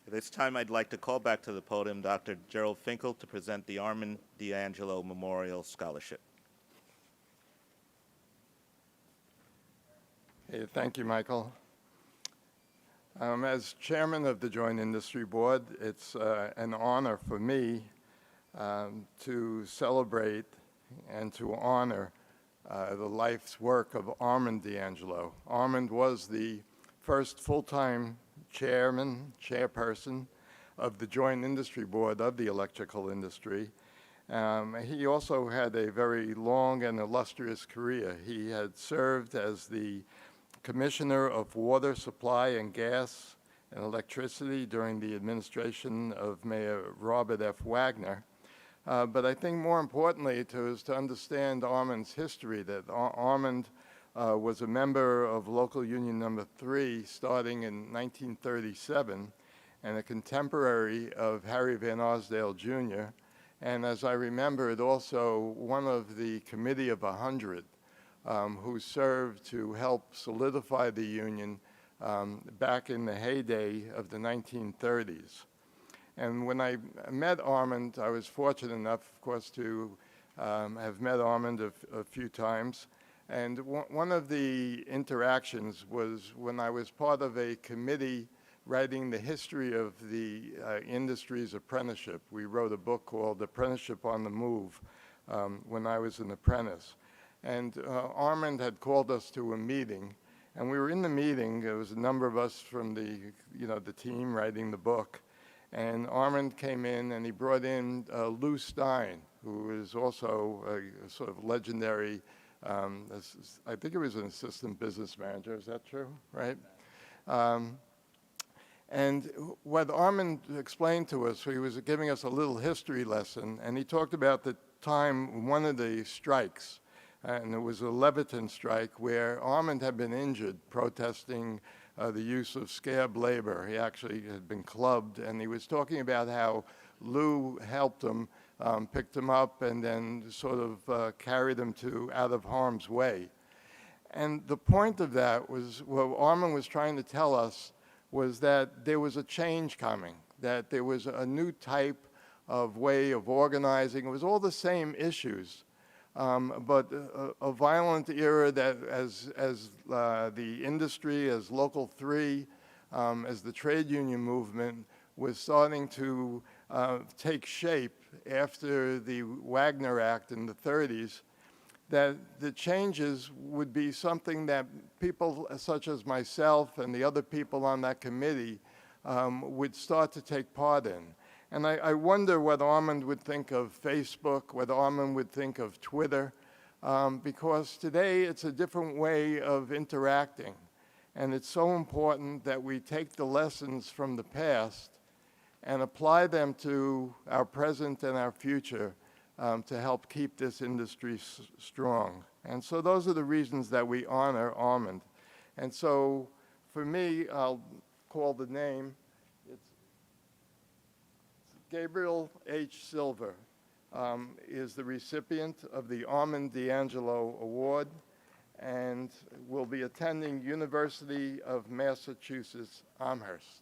At this time, I'd like to call back to the podium Dr. Gerald Finkel to present the Armand D'Angelo Memorial Scholarship. Hey, thank you, Michael. As chairman of the Joint Industry Board, it's an honor for me to celebrate and to honor the life's work of Armand D'Angelo. Armand was the first full-time chairperson of the Joint Industry Board of the electrical industry, He also had a very long and illustrious career. He had served as the Commissioner of Water Supply and Gas and Electricity during the administration of Mayor Robert F. Wagner. But I think more importantly is to understand Armand's history, that Armand was a member of Local Union Number 3 starting in 1937 and a contemporary of Harry Van Arsdale Jr. And as I remember it, also one of the Committee of 100 who served to help solidify the Union back in the heyday of the 1930s. And when I met Armand, I was fortunate enough, of course, to have met Armand a few times. And one of the interactions was when I was part of a committee writing the history of the industry's apprenticeship. We wrote a book called Apprenticeship on the Move when I was an apprentice. And Armand had called us to a meeting, and we were in the meeting. There was a number of us from the team writing the book. And Armand came in, and he brought in Lou Stein, who is also a sort of legendary, I think he was an assistant business manager. Is that true, right? And what Armand explained to us, he was giving us a little history lesson, and he talked about the time, one of the strikes, and it was a Leviton strike where Armand had been injured protesting the use of scab labor. He actually had been clubbed, and he was talking about how Lou helped him, picked him up, and then sort of carried him out of harm's way. And the point of that was, what Armand was trying to tell us was that there was a change coming, that there was a new type of way of organizing. It was all the same issues, but a violent era that as the industry, as Local 3, as the trade union movement was starting to take shape after the Wagner Act in the 30s, that the changes would be something that people such as myself and the other people on that committee would start to take part in. And I wonder what Armand would think of Facebook, what Armand would think of Twitter, because today it's a different way of interacting. And it's so important that we take the lessons from the past and apply them to our present and our future to help keep this industry strong. And so those are the reasons that we honor Armand. And so for me, I'll call the name. It's Gabriel H. Silver is the recipient of the Armand D'Angelo Award and will be attending University of Massachusetts Amherst.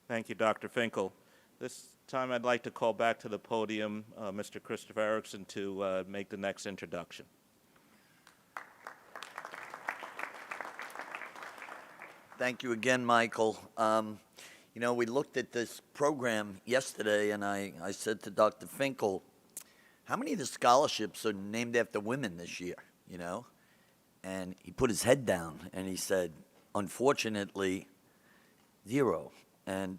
Thank you, Dr. Finkel. This time I'd like to call back to the podium Mr. Christopher Erickson to make the next introduction. Thank you again, Michael. You know, we looked at this program yesterday, and I said to Dr. Finkel, how many of the scholarships are named after women this year, you know? And he put his head down, and he said, unfortunately, 0. And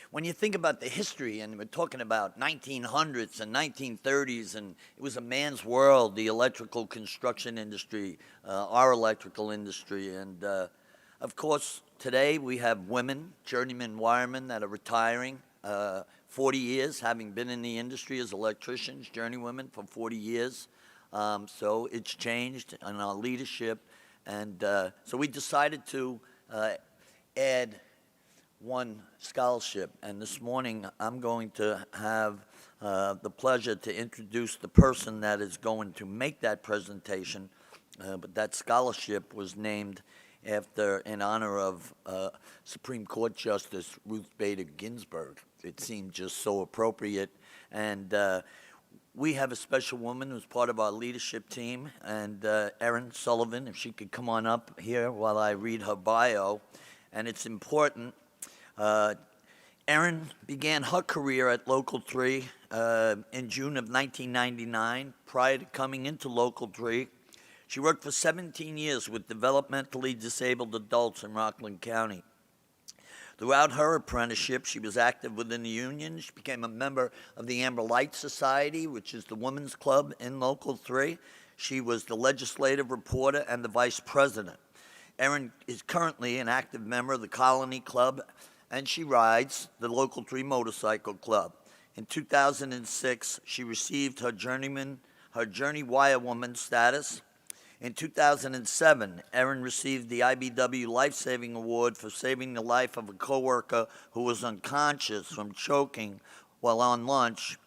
when you think about the history, and we're talking about 1900s and 1930s, and it was a man's world, the electrical construction industry, our electrical industry. And, of course, today we have women, journeyman wiremen that are retiring, 40 years, having been in the industry as electricians, journeywomen for 40 years. So it's changed in our leadership. And so we decided to add one scholarship, and this morning I'm going to have the pleasure to introduce the person that is going to make that presentation, but that scholarship was named in honor of Supreme Court Justice Ruth Bader Ginsburg. It seemed just so appropriate. And we have a special woman who's part of our leadership team, and Erin Sullivan, if she could come on up here while I read her bio. And it's important. Erin began her career at Local 3 in June of 1999. Prior to coming into Local 3, she worked for 17 years with developmentally disabled adults in Rockland County. Throughout her apprenticeship, she was active within the union. She became a member of the Amber Light Society, which is the women's club in Local 3. She was the legislative reporter and the vice president. Erin is currently an active member of the Colony Club, and she rides the Local 3 Motorcycle Club. In 2006, she received her Journey Wire Woman status. In 2007, Erin received the IBW Life Saving Award for saving the life of a coworker who was unconscious from choking while on lunch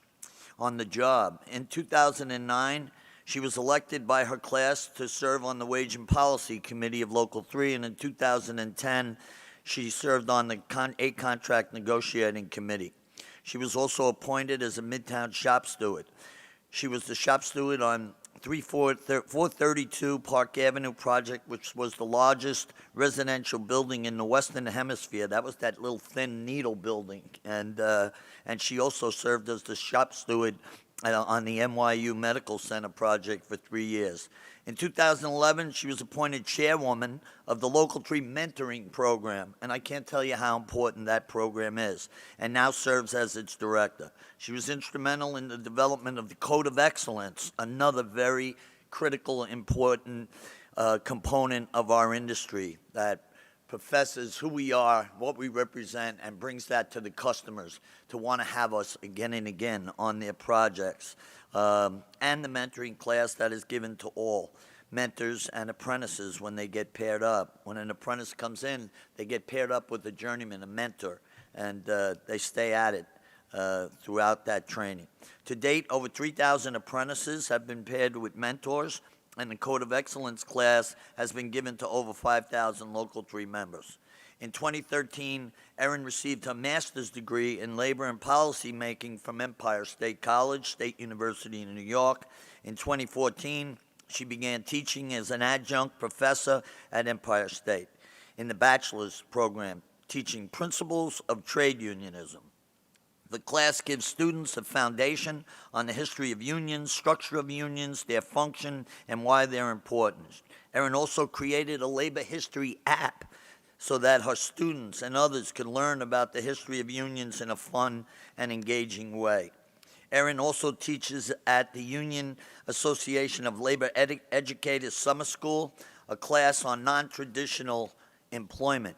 on the job. In 2009, she was elected by her class to serve on the Wage and Policy Committee of Local 3, and in 2010, she served on the Contract Negotiating Committee. She was also appointed as a Midtown shop steward. She was the shop steward on 432 Park Avenue project, which was the largest residential building in the Western Hemisphere. That was that little thin needle building. And she also served as the shop steward on the NYU Medical Center project for 3 years. In 2011, she was appointed chairwoman of the Local 3 Mentoring Program, and I can't tell you how important that program is, and now serves as its director. She was instrumental in the development of the Code of Excellence, another very critical, important component of our industry that professes who we are, what we represent, and brings that to the customers to want to have us again and again on their projects. And the mentoring class that is given to all mentors and apprentices when they get paired up. When an apprentice comes in, they get paired up with a journeyman, a mentor, and they stay at it throughout that training. To date, over 3,000 apprentices have been paired with mentors, and the Code of Excellence class has been given to over 5,000 Local 3 members. In 2013, Erin received her master's degree in labor and policy making from Empire State College, State University in New York. In 2014, she began teaching as an adjunct professor at Empire State in the bachelor's program, teaching principles of trade unionism. The class gives students a foundation on the history of unions, structure of unions, their function, and why they're important. Erin also created a labor history app so that her students and others can learn about the history of unions in a fun and engaging way. Erin also teaches at the Union Association of Labor Educators Summer School, a class on non-traditional employment.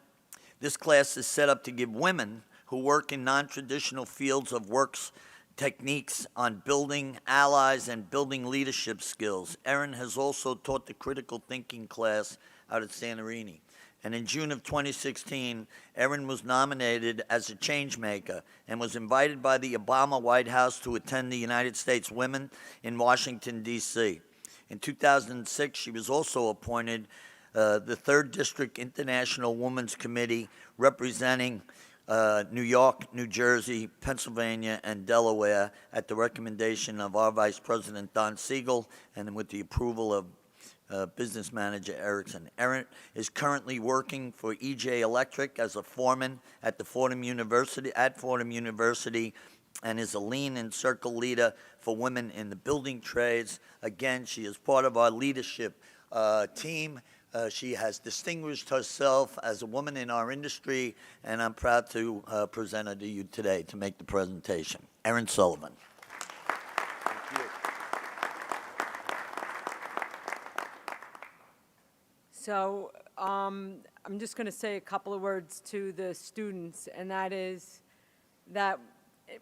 This class is set up to give women who work in non-traditional fields of works techniques on building allies and building leadership skills. Erin has also taught the critical thinking class out at Santorini. And in June of 2016, Erin was nominated as a change maker and was invited by the Obama White House to attend the United States Women in Washington, D.C. In 2006, she was also appointed the 3rd District International Women's Committee representing New York, New Jersey, Pennsylvania, and Delaware at the recommendation of our Vice President, Don Segal, and with the approval of business manager Erickson. Erin is currently working for EJ Electric as a foreman at Fordham University, and is a lean and circle leader for women in the building trades. Again, she is part of our leadership team. She has distinguished herself as a woman in our industry, and I'm proud to present her to you today to make the presentation. Erin Sullivan. Thank you. So I'm just going to say a couple of words to the students, and that is that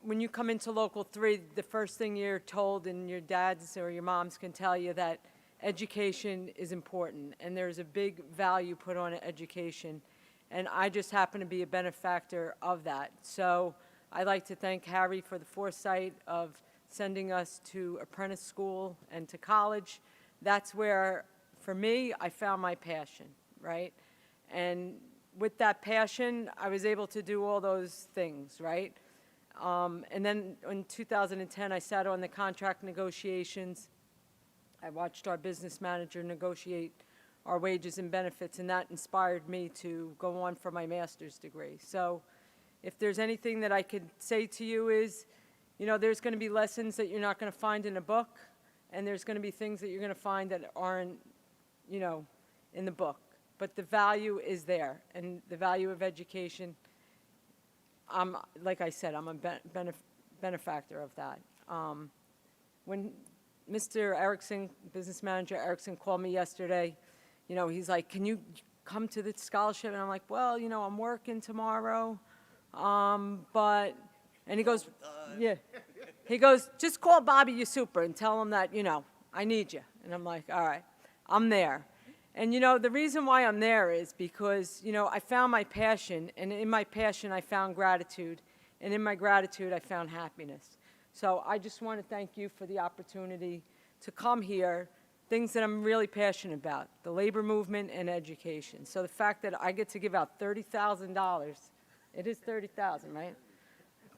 when you come into Local 3, the first thing you're told, and your dads or your moms can tell you, that education is important, and there's a big value put on education, and I just happen to be a benefactor of that. So I'd like to thank Harry for the foresight of sending us to apprentice school and to college. That's where for me, I found my passion, right? And with that passion, I was able to do all those things, right? And then in 2010, I sat on the contract negotiations. I watched our business manager negotiate our wages and benefits, and that inspired me to go on for my master's degree. So if there's anything that I could say to you is, you know, there's going to be lessons that you're not going to find in a book, and there's going to be things that you're going to find that aren't, you know, in the book. But the value is there, and the value of education, like I said, I'm a benefactor of that. When Mr. Erickson, business manager Erickson, called me yesterday, you know, he's like, can you come to the scholarship? And I'm like, well, you know, I'm working tomorrow, and he goes, yeah. He goes, just call Bobby, your super, and tell him that, you know, I need you. And I'm like, all right, I'm there. And, you know, the reason why I'm there is because, you know, I found my passion, and in my passion I found gratitude, and in my gratitude I found happiness. So I just want to thank you for the opportunity to come here, things that I'm really passionate about, the labor movement and education. So the fact that I get to give out $30,000, it is $30,000, right?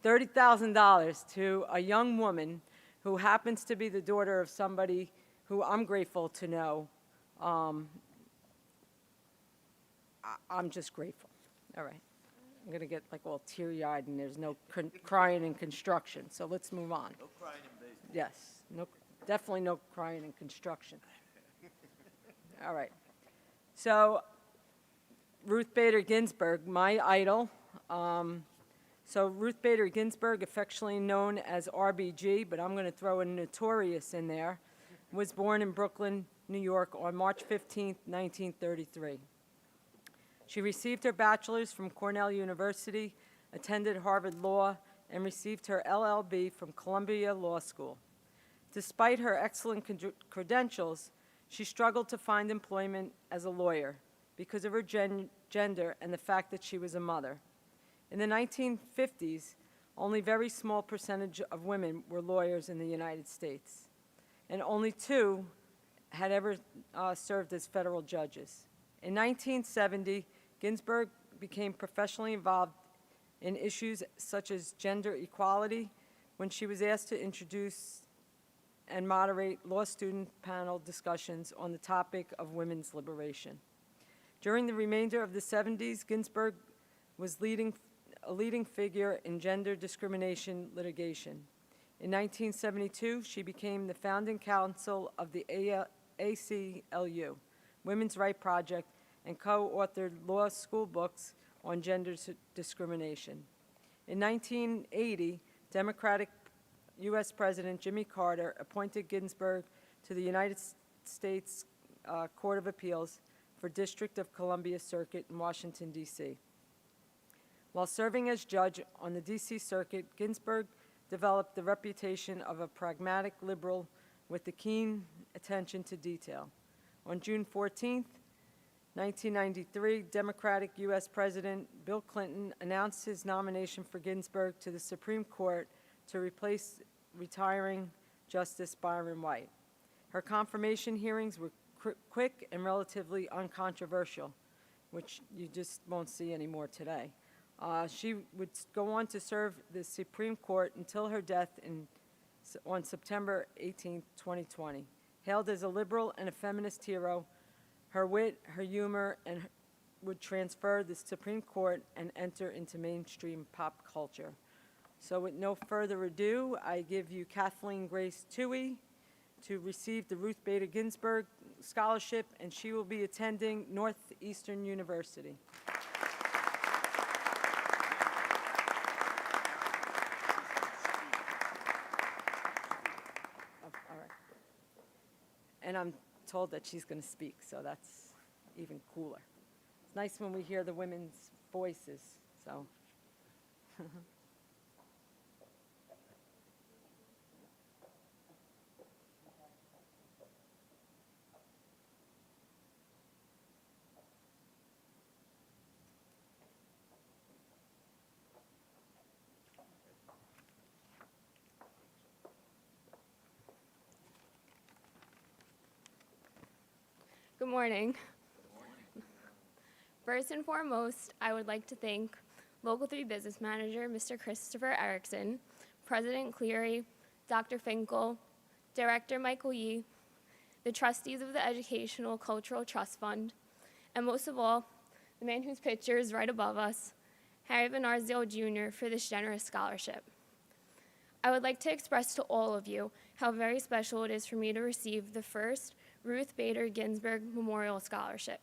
$30,000 to a young woman who happens to be the daughter of somebody who I'm grateful to know. I'm just grateful. All right. I'm going to get like all teary-eyed, and there's no crying in construction, so let's move on. No crying in business. Yes, no, definitely no crying in construction. All right. So Ruth Bader Ginsburg, my idol. So Ruth Bader Ginsburg, affectionately known as RBG, but I'm going to throw a notorious in there, was born in Brooklyn, New York on March 15, 1933. She received her bachelor's from Cornell University, attended Harvard Law, and received her LLB from Columbia Law School. Despite her excellent credentials, she struggled to find employment as a lawyer because of her gender and the fact that she was a mother. In the 1950s, only a very small percentage of women were lawyers in the United States, and only 2 had ever served as federal judges. In 1970, Ginsburg became professionally involved in issues such as gender equality when she was asked to introduce and moderate law student panel discussions on the topic of women's liberation. During the remainder of the 70s, Ginsburg was a leading figure in gender discrimination litigation. In 1972, she became the founding counsel of the ACLU, Women's Right Project, and co-authored law school books on gender discrimination. In 1980, Democratic U.S. President Jimmy Carter appointed Ginsburg to the United States Court of Appeals for District of Columbia Circuit in Washington, D.C. While serving as judge on the D.C. Circuit, Ginsburg developed the reputation of a pragmatic liberal with a keen attention to detail. On June 14, 1993, Democratic U.S. President Bill Clinton announced his nomination for Ginsburg to the Supreme Court to replace retiring Justice Byron White. Her confirmation hearings were quick and relatively uncontroversial, which you just won't see anymore today. She would go on to serve the Supreme Court until her death on September 18, 2020. Hailed as a liberal and a feminist hero, her wit, her humor, and would transfer the Supreme Court and enter into mainstream pop culture. So with no further ado, I give you Kathleen Grace Toohey to receive the Ruth Bader Ginsburg Scholarship, and she will be attending Northeastern University. All right. And I'm told that she's going to speak, so that's even cooler. It's nice when we hear the women's voices, so. Good Good morning. First and foremost, I would like to thank Local 3 Business Manager, Mr. Christopher Erickson, President Cleary, Dr. Finkel, Director Michael Yee, the trustees of the Educational Cultural Trust Fund, and most of all, the man whose picture is right above us, Harry Van Arsdale Jr., for this generous scholarship. I would like to express to all of you how very special it is for me to receive the first Ruth Bader Ginsburg Memorial Scholarship.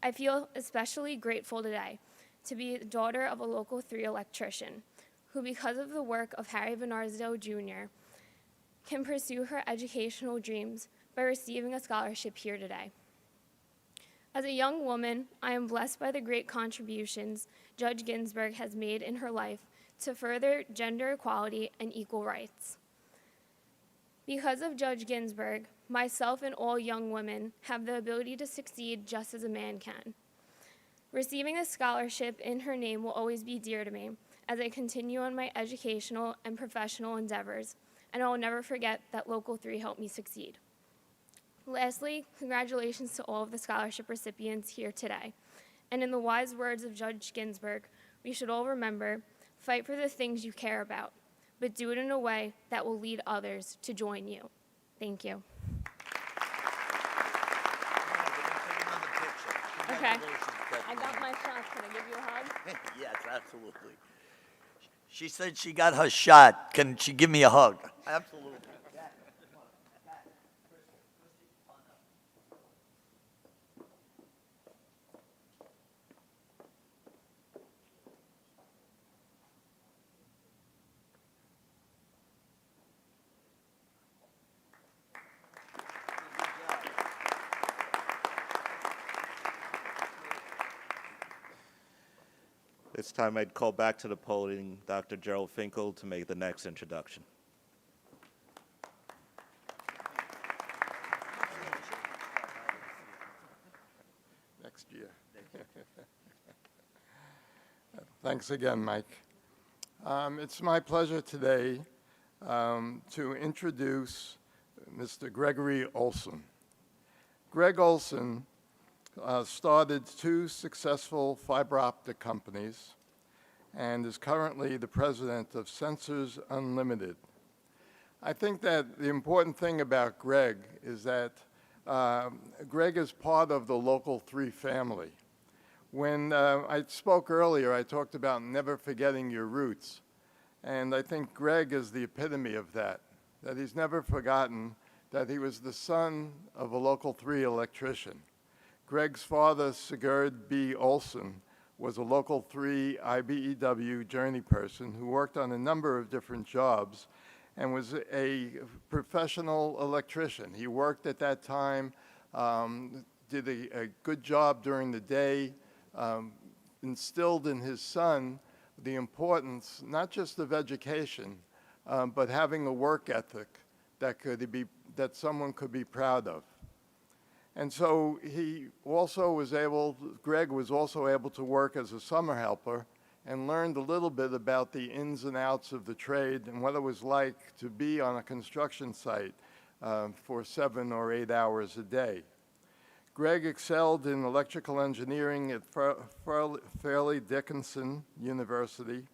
I feel especially grateful today to be the daughter of a Local 3 electrician who, because of the work of Harry Van Arsdale Jr., can pursue her educational dreams by receiving a scholarship here today. As a young woman, I am blessed by the great contributions Judge Ginsburg has made in her life to further gender equality and equal rights. Because of Judge Ginsburg, myself and all young women have the ability to succeed just as a man can. Receiving a scholarship in her name will always be dear to me as I continue on my educational and professional endeavors, and I will never forget that Local 3 helped me succeed. Lastly, congratulations to all of the scholarship recipients here today. And in the wise words of Judge Ginsburg, we should all remember, fight for the things you care about, but do it in a way that will lead others to join you. Thank you. Okay. I got my shot. Can I give you a hug? Yes, absolutely. She said she got her shot. Can she give me a hug? Absolutely. This time I'd call back to the podium Dr. Gerald Finkel to make the next introduction. Next year. Thanks again, Mike. It's my pleasure today to introduce Mr. Gregory Olson. Greg Olson started 2 successful fiber optic companies and is currently the president of Sensors Unlimited. I think that the important thing about Greg is that Greg is part of the Local 3 family. When I spoke earlier, I talked about never forgetting your roots. And I think Greg is the epitome of that he's never forgotten that he was the son of a Local 3 electrician. Greg's father, Sigurd B. Olson, was a Local 3 IBEW journey person who worked on a number of different jobs and was a professional electrician. He worked at that time, did a good job during the day, instilled in his son the importance not just of education, but having a work ethic that someone could be proud of. And so Greg was also able to work as a summer helper and learned a little bit about the ins and outs of the trade and what it was like to be on a construction site for 7 or 8 hours a day. Greg excelled in electrical engineering at Fairleigh Dickinson University,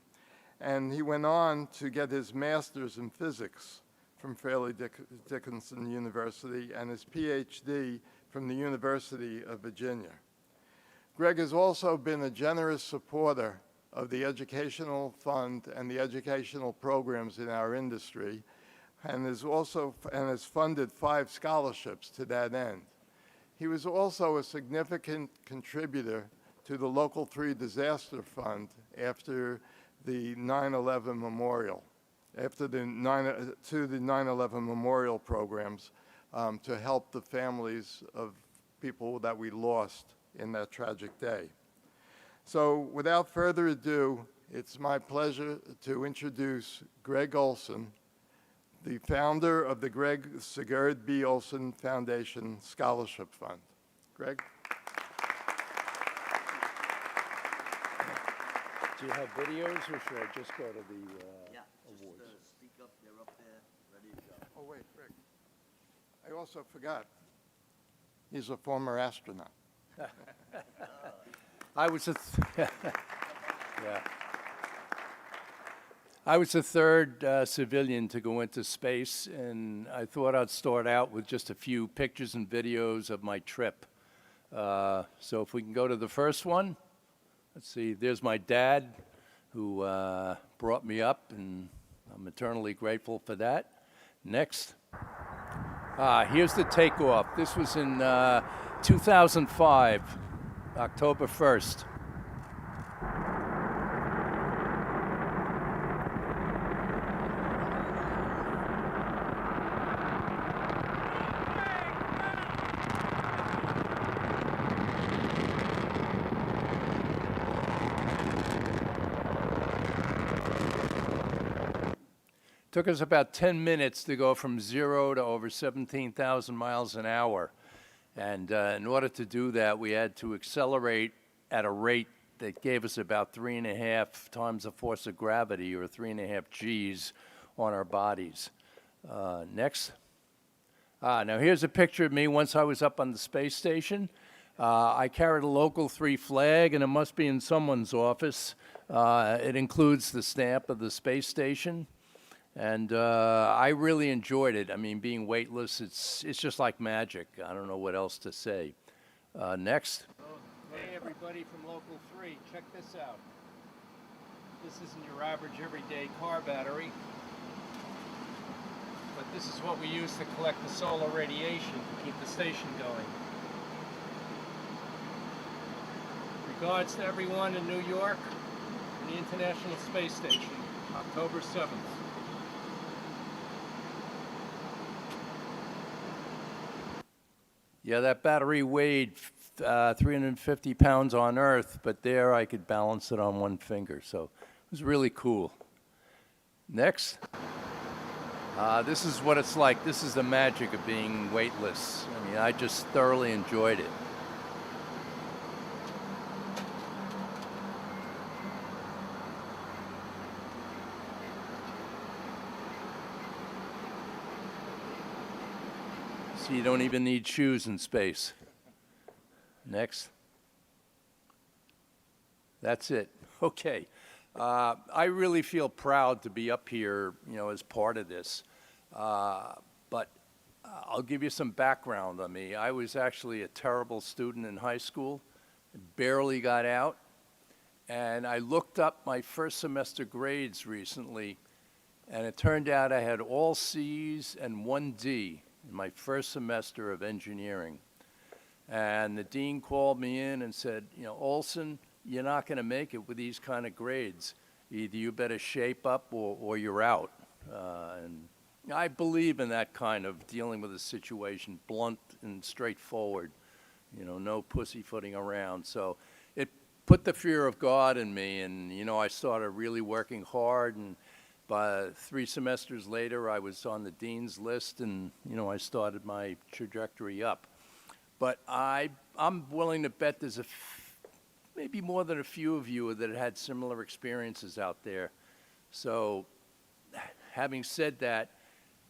and he went on to get his master's in physics from Fairleigh Dickinson University and his PhD from the University of Virginia. Greg has also been a generous supporter of the Educational Fund and the educational programs in our industry, and has funded 5 scholarships to that end. He was also a significant contributor to the Local 3 Disaster Fund after the 9/11 memorial, to the 9/11 memorial programs to help the families of people that we lost in that tragic day. So without further ado, it's my pleasure to introduce Greg Olson, the founder of the Sigurd B. Olson Foundation Scholarship Fund. Greg? Do you have videos, or should I just go to the awards? Just speak up. They're up there, ready to go. Oh, wait, Greg. I also forgot. He's a former astronaut. I was yeah. I was the third civilian to go into space, and I thought I'd start out with just a few pictures and videos of my trip. So if we can go to the first one. Let's see, there's my dad who brought me up, and I'm eternally grateful for that. Next. Here's the takeoff. This was in 2005, October 1st. Took us about 10 minutes to go from 0 to over 17,000 miles an hour. And in order to do that, we had to accelerate at a rate that gave us about 3.5 times the force of gravity, or 3.5 Gs on our bodies. Next. Now here's a picture of me once I was up on the space station. I carried a local 3 flag, and it must be in someone's office. It includes the stamp of the space station. And I really enjoyed it. I mean, being weightless, it's just like magic. I don't know what else to say. Next. Hey, everybody from Local 3, check this out. This isn't your average everyday car battery, but this is what we use to collect the solar radiation to keep the station going. Regards to everyone in New York and the International Space Station, October 7th. Yeah, that battery weighed 350 pounds on Earth, but there I could balance it on one finger, so it was really cool. Next. This is what it's like. This is the magic of being weightless. I mean, I just thoroughly enjoyed it. You don't even need shoes in space. Next. That's it. Okay. I really feel proud to be up here, as part of this. But I'll give you some background on me. I was actually a terrible student in high school, barely got out, and I looked up my first semester grades recently, and it turned out I had all C's and 1 D in my first semester of engineering. And the dean called me in and said, Olson, you're not going to make it with these kind of grades. Either you better shape up or you're out. And I believe in that kind of dealing with a situation, blunt and straightforward, no pussyfooting around. So it put the fear of God in me, and, I started really working hard, and by 3 semesters later, I was on the dean's list, and, I started my trajectory up. But I'm willing to bet there's maybe more than a few of you that had similar experiences out there. So having said that,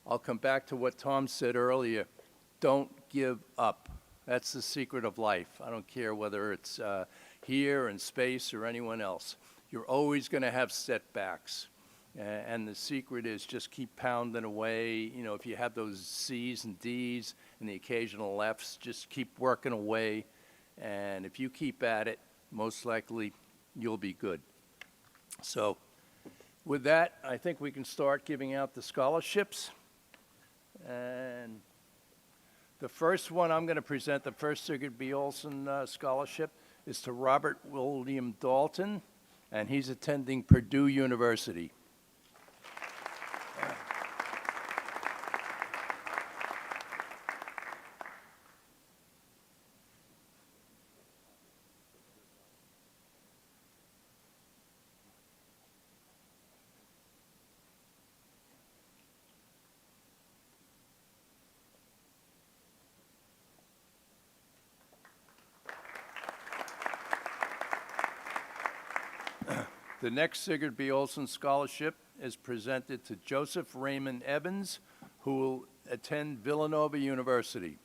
I'll come back to what Tom said earlier. Don't give up. That's the secret of life. I don't care whether it's here in space or anyone else. You're always going to have setbacks. And the secret is just keep pounding away. If you have those C's and D's and the occasional F's, just keep working away. And if you keep at it, most likely you'll be good. So with that, I think we can start giving out the scholarships. And the first one I'm going to present, the first Sigurd B. Olson scholarship, is to Robert William Dalton, and he's attending Purdue University. The next Sigurd B. Olson Scholarship is presented to Joseph Raymond Evans, who will attend Villanova University.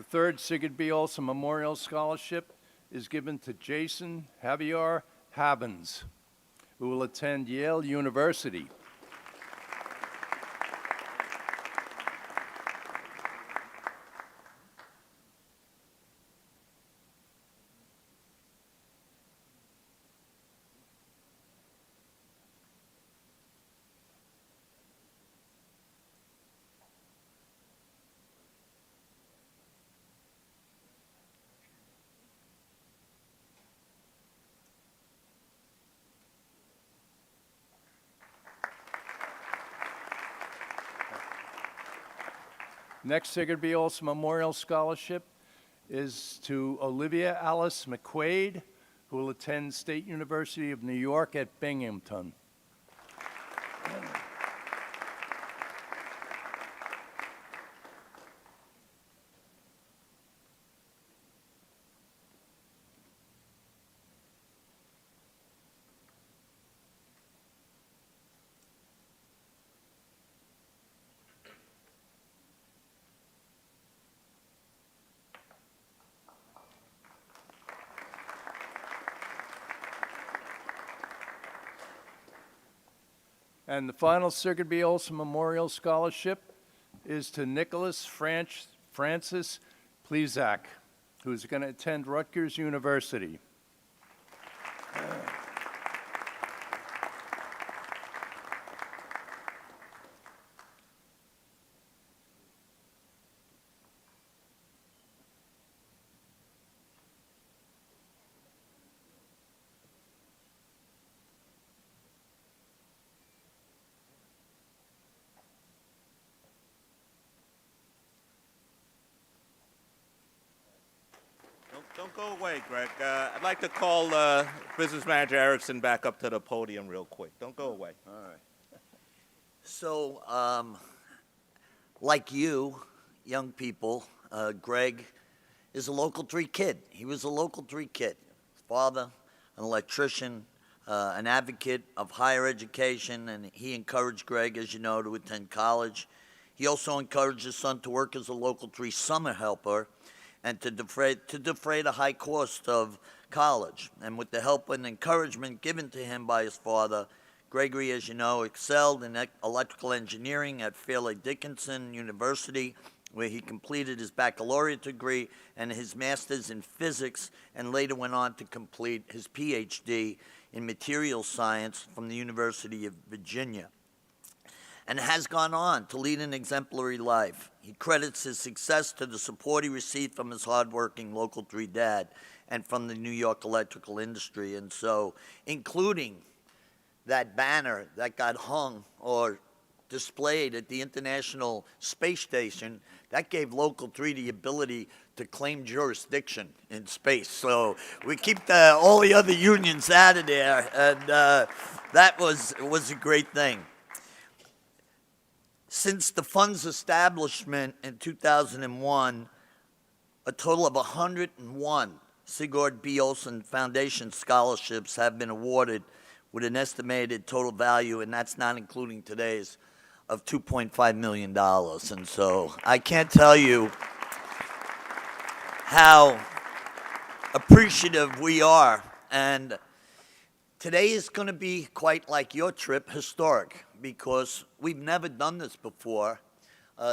third Sigurd B. Olson Memorial Scholarship is given to Jason Javier Havens, who will attend Yale University. Next Sigurd B. Olson Memorial Scholarship is to Olivia Alice McQuaid, who will attend State University of New York at Binghamton. And the final Sigurd B. Olson Memorial Scholarship is to Nicholas Francis Plezak, who's going to attend Rutgers University. Don't go away, Greg. I'd like to call Business Manager Erickson back up to the podium real quick. Don't go away. All right. So, like you, young people, Greg is a local 3 kid. He was a local 3 kid. His father, an electrician, an advocate of higher education, and he encouraged Greg, as you know, to attend college. He also encouraged his son to work as a local 3 summer helper and to defray the high cost of college. And with the help and encouragement given to him by his father, Gregory, as you know, excelled in electrical engineering at Fairleigh Dickinson University, where he completed his baccalaureate degree and his master's in physics, and later went on to complete his PhD in materials science from the University of Virginia, and has gone on to lead an exemplary life. He credits his success to the support he received from his hardworking local 3 dad and from the New York electrical industry. And so, including that banner that got hung or displayed at the International Space Station, that gave Local 3 the ability to claim jurisdiction in space. So we keep all the other unions out of there, and that was a great thing. Since the fund's establishment in 2001, a total of 101 Sigurd B. Olson Foundation scholarships have been awarded with an estimated total value, and that's not including today's, of $2.5 million. And so I can't tell you how appreciative we are. And today is going to be quite like your trip, historic, because we've never done this before.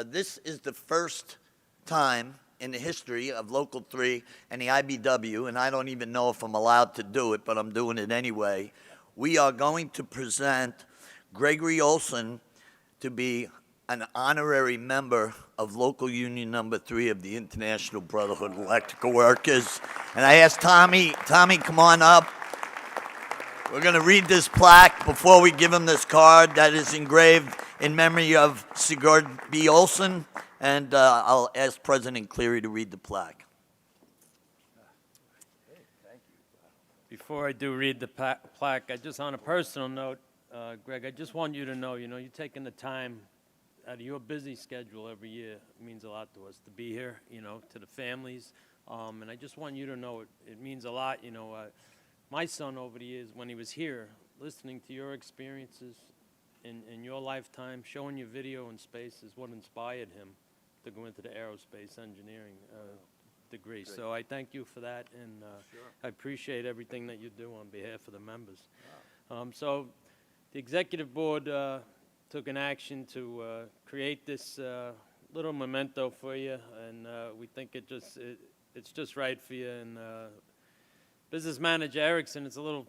This is the first time in the history of Local 3 and the IBW, and I don't even know if I'm allowed to do it, but I'm doing it anyway. We are going to present Gregory Olson to be an honorary member of Local Union Number 3 of the International Brotherhood of Electrical Workers. And I asked Tommy, come on up. We're going to read this plaque before we give him this card that is engraved in memory of Sigurd B. Olson, and I'll ask President Cleary to read the plaque. Before I do read the plaque, I just on a personal note, Greg, I just want you to know, you're taking the time out of your busy schedule every year. It means a lot to us to be here, to the families, and I just want you to know it means a lot, My son over the years, when he was here, listening to your experiences in your lifetime, showing your video in space is what inspired him to go into the aerospace engineering degree. So I thank you for that, and I appreciate everything that you do on behalf of the members. So the executive board took an action to create this little memento for you, and we think it's just right for you. And business manager Erickson, it's a little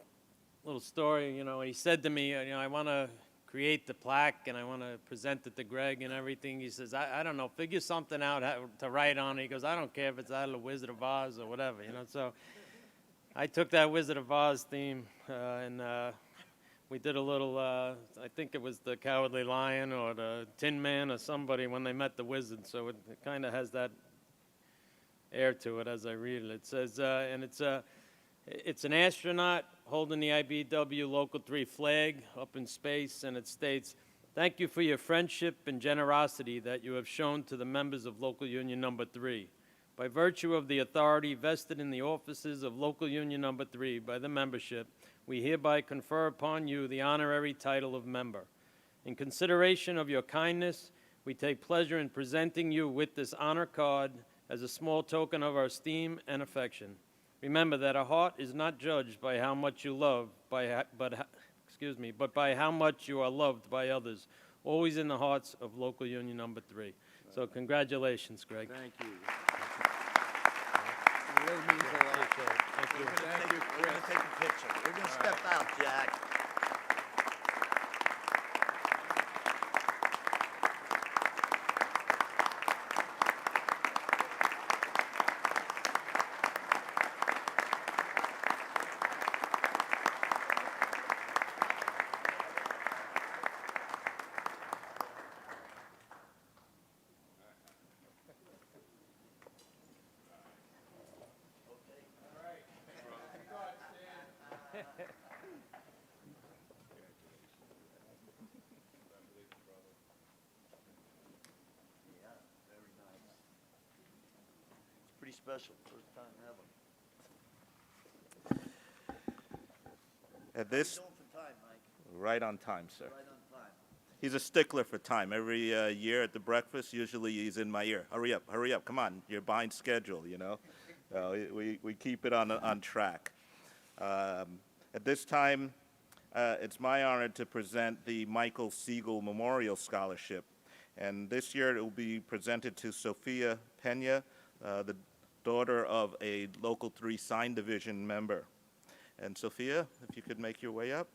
story, you know. He said to me, you know, I want to create the plaque and I want to present it to Greg and everything. He says, I don't know, figure something out to write on it. He goes, I don't care if it's out of the Wizard of Oz or whatever, you know. So I took that Wizard of Oz theme and we did a little, I think it was the Cowardly Lion or the Tin Man or somebody when they met the wizard. So it kind of has that air to it as I read it. It says, and it's an astronaut holding the IBEW Local 3 flag up in space, and it states, "Thank you for your friendship and generosity that you have shown to the members of Local Union Number 3. By virtue of the authority vested in the offices of Local Union Number 3 by the membership, we hereby confer upon you the honorary title of member. In consideration of your kindness, we take pleasure in presenting you with this honor card as a small token of our esteem and affection. Remember that a heart is not judged by how much you love, but by how much you are loved by others, always in the hearts of Local Union Number 3. So congratulations, Greg. Thank you. It really means a lot. Thank you. We're going to take a picture. We're going to step out, Jack. Pretty special, first time ever. At this, Going for time, Mike. right on time, sir. Right on time. He's a stickler for time. Every year at the breakfast, usually he's in my ear. Hurry up, come on, you're behind schedule, you know. We keep it on track. At this time, it's my honor to present the Michael Segal Memorial Scholarship. And this year it will be presented to Sophia Pena, the daughter of a Local 3 Sign Division member. And Sophia, if you could make your way up.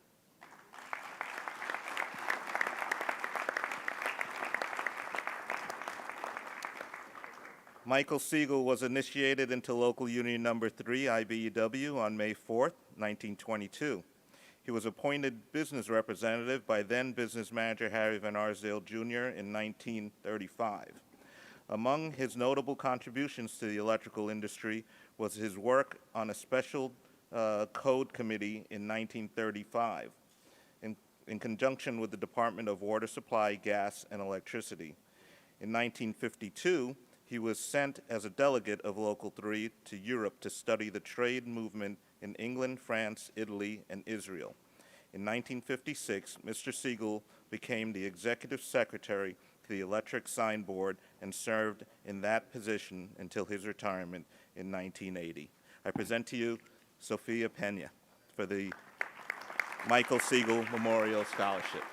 Michael Segal was initiated into Local Union Number 3, IBEW, on May 4th, 1922. He was appointed business representative by then business manager Harry Van Arsdale Jr. in 1935. Among his notable contributions to the electrical industry was his work on a special code committee in 1935 in conjunction with the Department of Water Supply, Gas, and Electricity. In 1952, he was sent as a delegate of Local 3 to Europe to study the trade movement in England, France, Italy, and Israel. In 1956, Mr. Segal became the executive secretary to the Electric Sign Board and served in that position until his retirement in 1980. I present to you Sophia Pena for the Michael Segal Memorial Scholarship.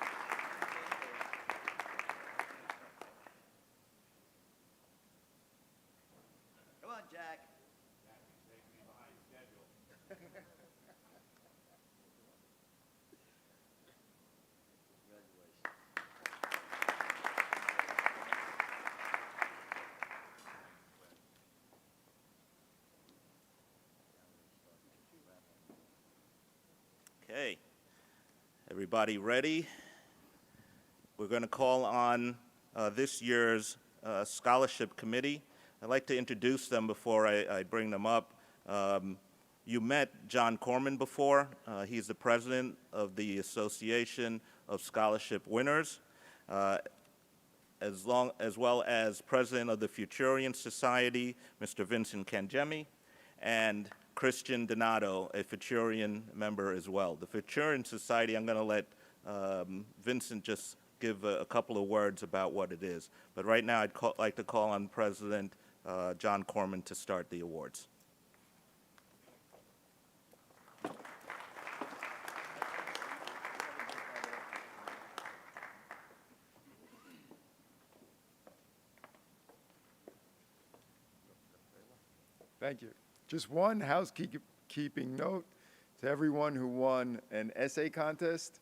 Come on, Jack. Okay, everybody ready? We're going to call on this year's scholarship committee. I'd like to introduce them before I bring them up. You met John Corman before. He's the president of the Association of Scholarship Winners, as well as president of the Futurian Society, Mr. Vincent Kangemi, and Christian Donato, a Futurian member as well. The Futurian Society, I'm going to let Vincent just give a couple of words about what it is. But right now, I'd like to call on President John Corman to start the awards. Thank you. Just one housekeeping note to everyone who won an essay contest.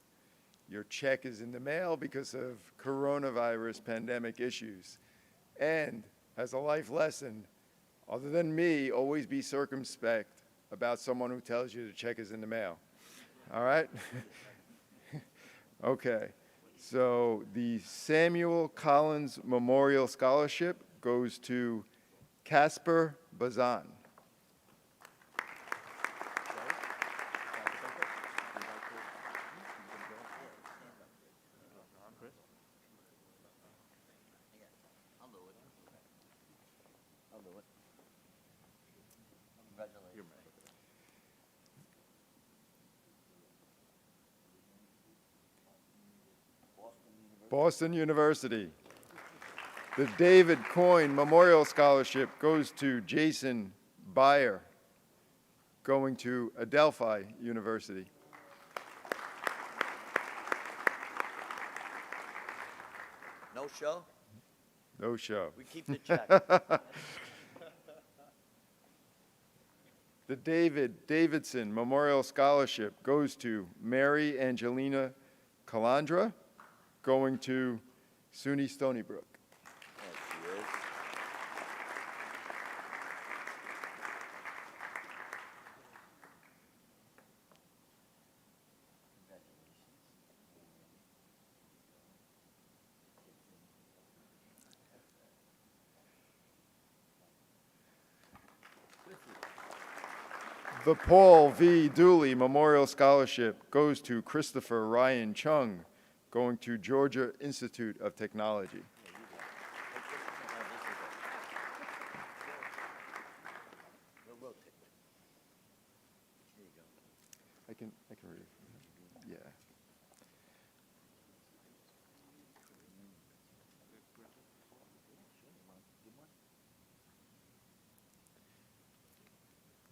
Your check is in the mail because of coronavirus pandemic issues. And as a life lesson, other than me, always be circumspect about someone who tells you the check is in the mail. All right? Okay. So the Samuel Collins Memorial Scholarship goes to Casper Bazan. Boston University. The David Coyne Memorial Scholarship goes to Jason Beyer, going to Adelphi University. No show? No show. We keep the check. The David Davidson Memorial Scholarship goes to Mary Angelina Calandra, going to SUNY Stony Brook. There she is. The Paul V. Dooley Memorial Scholarship goes to Christopher Ryan Chung, going to Georgia Institute of Technology. I can read it. Yeah.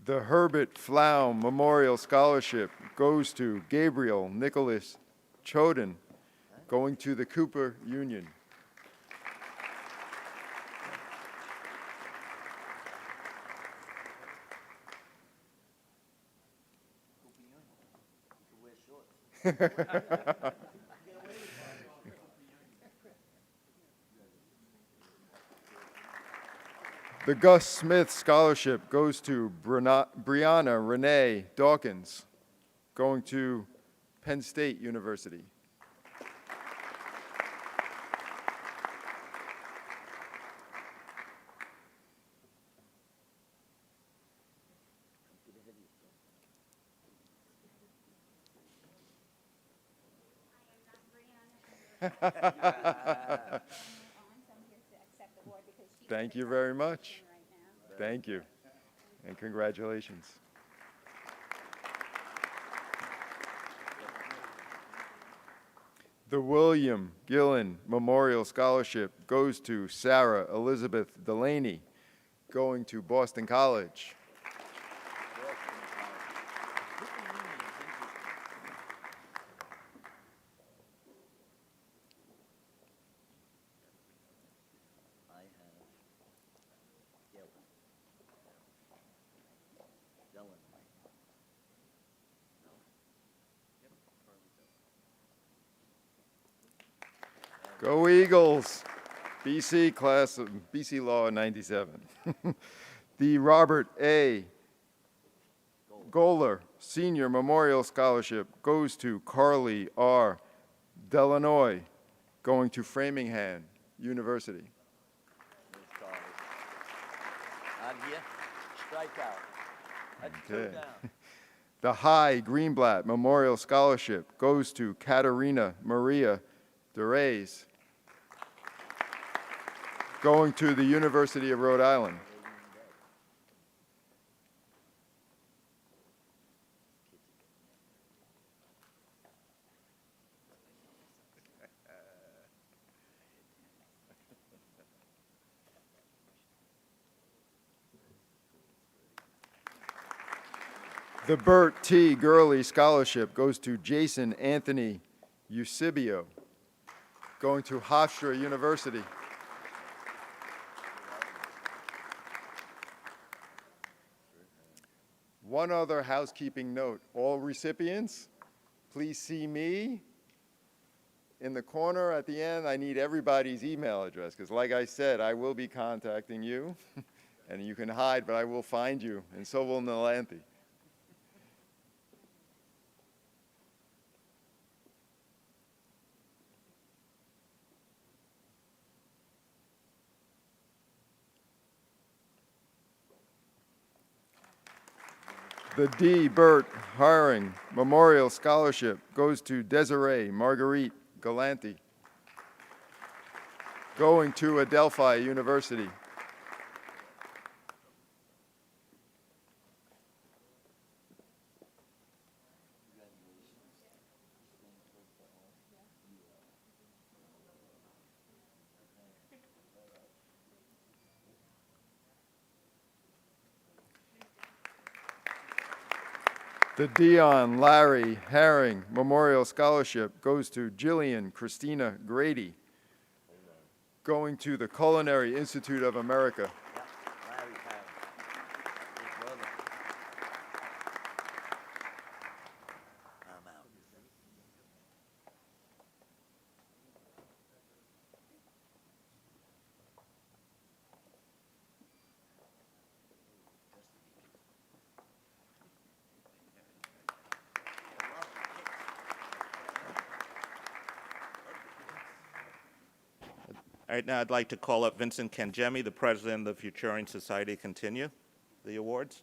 The Herbert Flaum Memorial Scholarship goes to Gabriel Nicholas Choden, going to the Cooper Union. The Gus Smith Scholarship goes to Brianna Renee Dawkins, going to Penn State University. Thank you very much. Thank you, and congratulations. The William Gillen Memorial Scholarship goes to Sarah Elizabeth Delaney, going to Boston College. Go Eagles! BC class of BC Law 97. The Robert A. Goller Senior Memorial Scholarship goes to Carly R. Delanoy, going to Framingham University. On here, strikeout. That's Okay. 2 down. The High Greenblatt Memorial Scholarship goes to Katerina Maria DeReyes, going to the University of Rhode Island. The Bert T. Gurley Scholarship goes to Jason Anthony Eusebio, going to Hofstra University. One other housekeeping note. All recipients, please see me in the corner at the end. I need everybody's email address because, like I said, I will be contacting you. And you can hide, but I will find you, and so will Nalanthi. The D. Burt Haring Memorial Scholarship goes to Desiree Marguerite Galanti, going to Adelphi University. The Dion Larry Herring Memorial Scholarship goes to Jillian Christina Grady, going to the Culinary Institute of America. All right, now I'd like to call up Vincent Kangemi, the president of the Futurian Society, to continue the awards.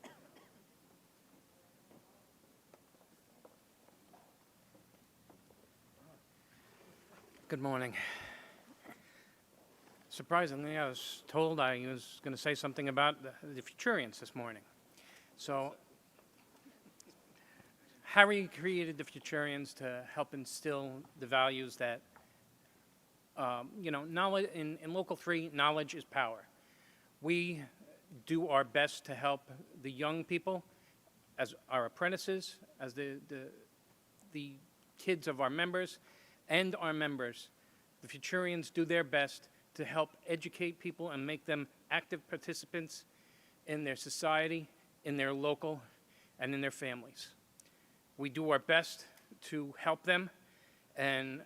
Good morning. Surprisingly, I was told I was going to say something about the Futurians this morning. So, Harry created the Futurians to help instill the values that knowledge in Local 3, knowledge is power. We do our best to help the young people as our apprentices, as the kids of our members and our members. The Futurians do their best to help educate people and make them active participants in their society, in their local, and in their families. We do our best to help them and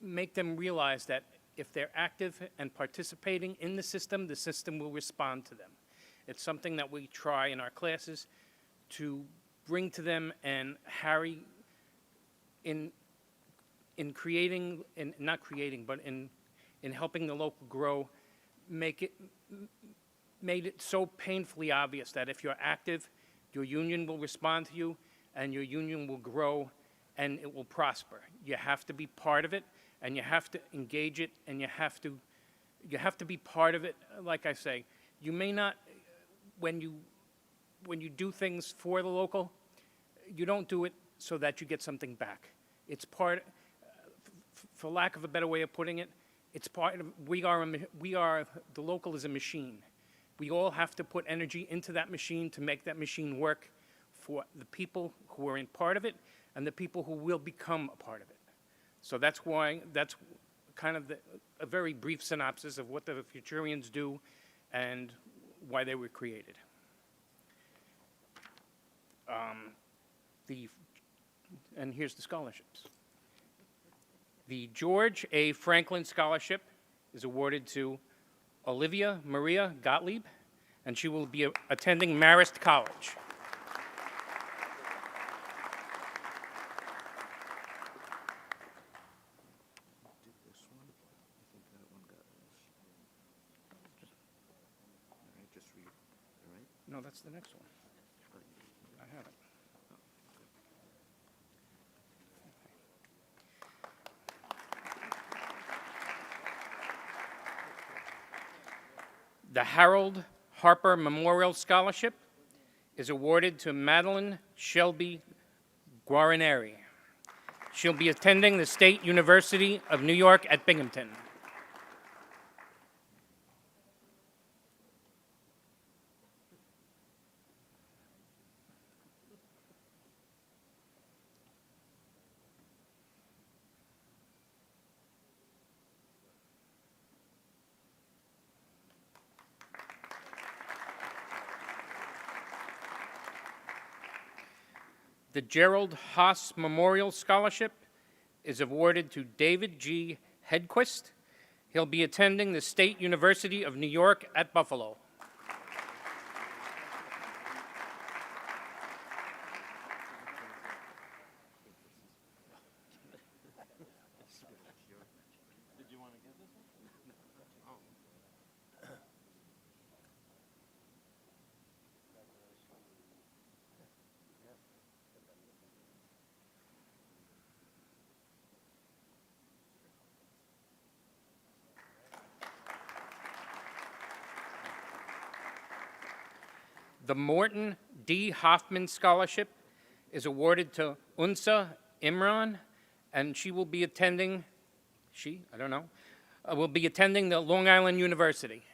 make them realize that if they're active and participating in the system will respond to them. It's something that we try in our classes to bring to them, and Harry, in helping the local grow, made it so painfully obvious that if you're active, your union will respond to you, and your union will grow, and it will prosper. You have to be part of it, and you have to engage it, and you have to be part of it. Like I say, you may not, when you do things for the local, you don't do it so that you get something back. It's part, for lack of a better way of putting it, it's part of, the local is a machine. We all have to put energy into that machine to make that machine work for the people who are in part of it and the people who will become a part of it. So that's kind of a very brief synopsis of what the Futurians do and why they were created. And here's the scholarships. The George A. Franklin Scholarship is awarded to Olivia Maria Gottlieb, and she will be attending Marist College. No, that's the next one. I have it. The Harold Harper Memorial Scholarship is awarded to Madeline Shelby Guarineri. She'll be attending the State University of New York at Binghamton. The Gerald Haas Memorial Scholarship is awarded to David G. Hedquist. He'll be attending the State University of New York at Buffalo. The Morton D. Hoffman Scholarship is awarded to Unsa Imran, and she will be attending, will be attending the Long Island University.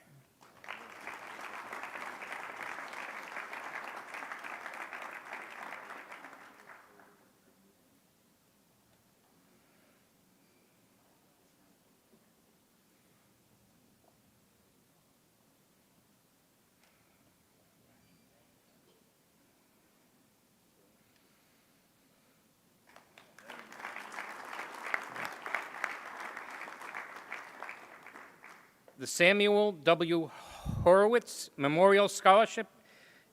The Samuel W. Horowitz Memorial Scholarship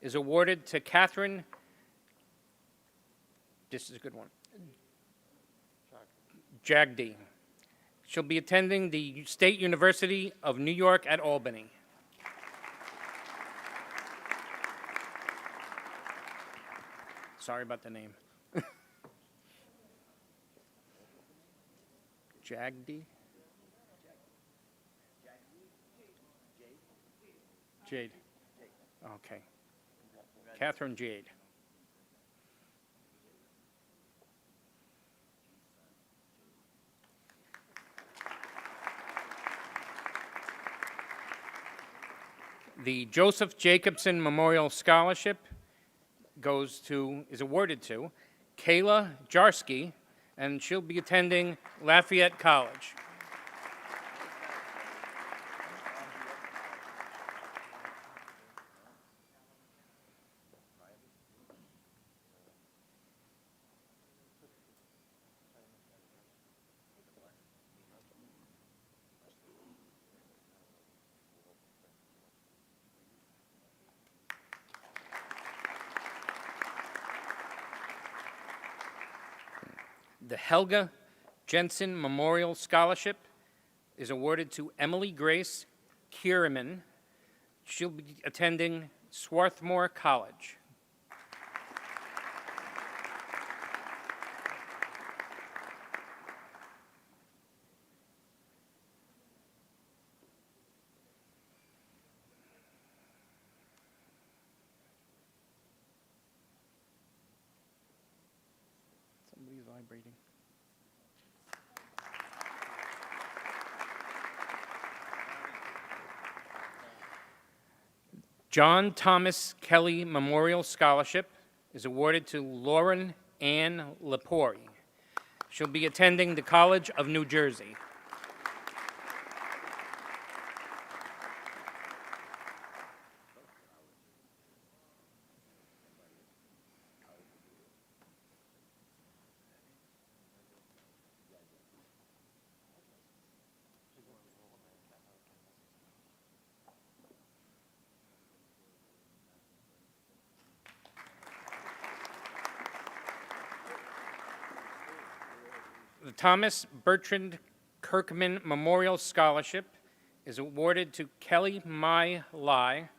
is awarded to Catherine, this is a good one, Jagdi. She'll be attending the State University of New York at Albany. Sorry about the name. Jagdi? Jade. Okay. Catherine Jade. The Joseph Jacobson Memorial Scholarship is awarded to Kayla Jarsky, and she'll be attending Lafayette College. The Helga Jensen Memorial Scholarship is awarded to Emily Grace Kierman. She'll be attending Swarthmore College. Somebody's vibrating. John Thomas Kelly Memorial Scholarship is awarded to Lauren Ann Lepori. She'll be attending the College of New Jersey. The Thomas Bertrand Kirkman Memorial Scholarship is awarded to Kelly Mai Lai.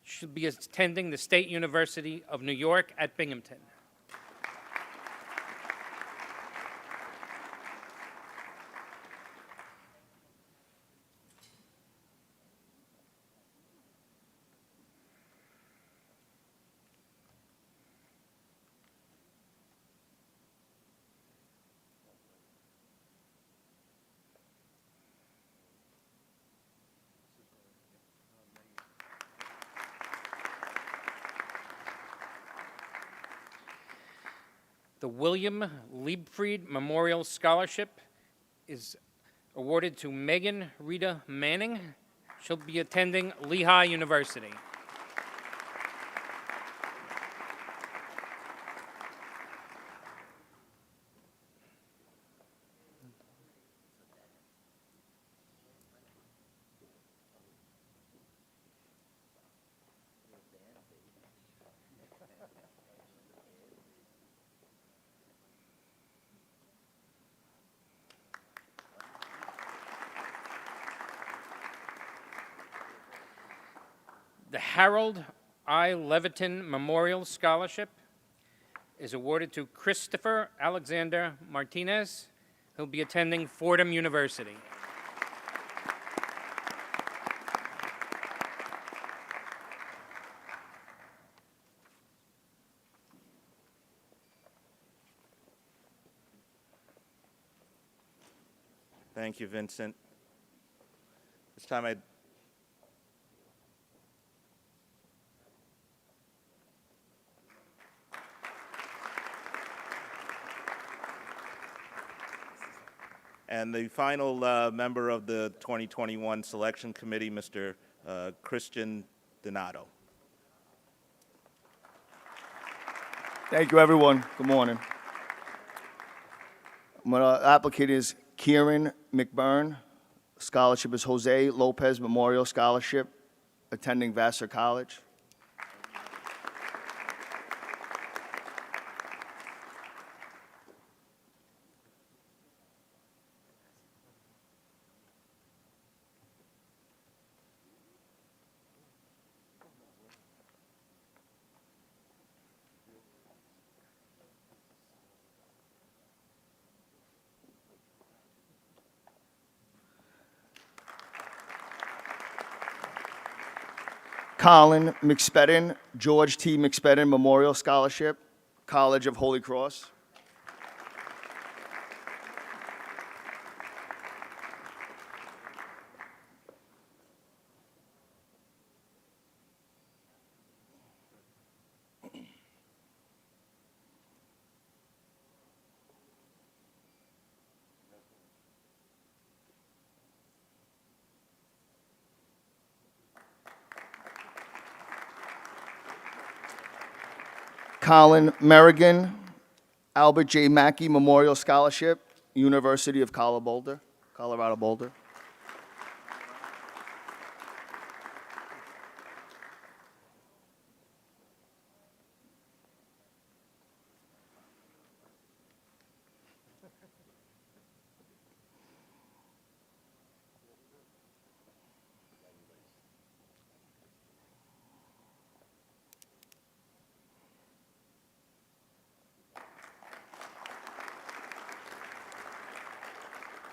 She'll be attending the State University of New York at Binghamton. The William Liebfried Memorial Scholarship is awarded to Megan Rita Manning. She'll be attending Lehigh University. The Harold I. Leviton Memorial Scholarship is awarded to Christopher Alexander Martinez, who'll be attending Fordham University. Thank you, Vincent. This time I'd and the final member of the 2021 Selection Committee, Mr. Christian Donato. Thank you, everyone. Good morning. My applicant is Kieran McBurn. Scholarship is Jose Lopez Memorial Scholarship, attending Vassar College. Colin McSpedden, George T. McSpedden Memorial Scholarship, College of Holy Cross. Colin Merrigan, Albert J. Mackey Memorial Scholarship, University of Colorado Boulder.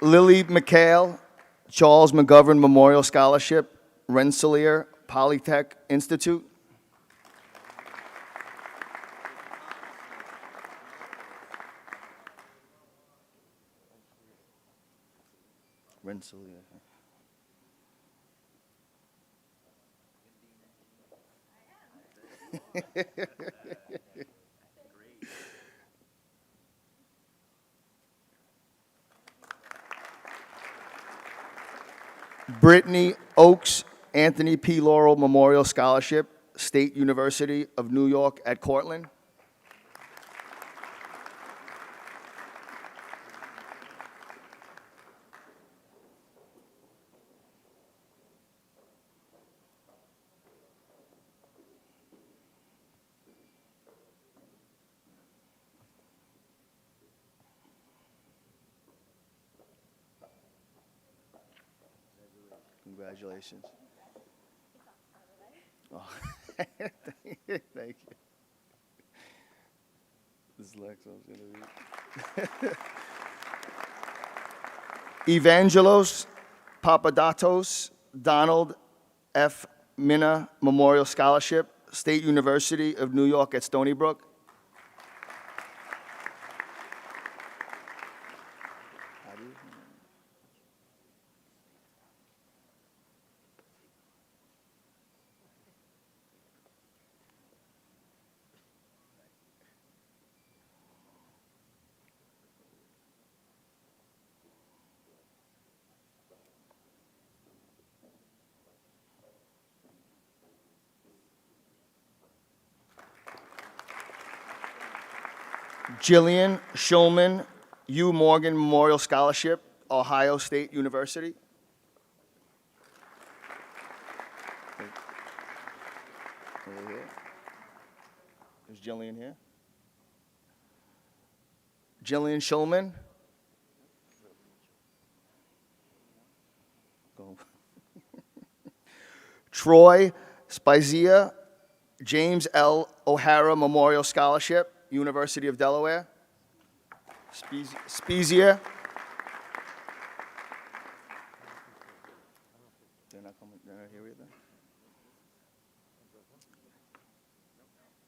Lily McHale, Charles McGovern Memorial Scholarship, Rensselaer Polytech Institute. Rensselaer. Brittany Oakes, Anthony P. Laurel Memorial Scholarship, State University of New York at Cortland. Congratulations. Oh. Thank you. This is Lex, I was going to read. Evangelos Papadatos, Donald F. Minna Memorial Scholarship, State University of New York at Stony Brook. Jillian Schulman, U. Morgan Memorial Scholarship, Ohio State University. Over here. Is Jillian here? Jillian Schulman. Go. Troy Spezia James L. O'Hara Memorial Scholarship, University of Delaware. Spezia. They're not here either?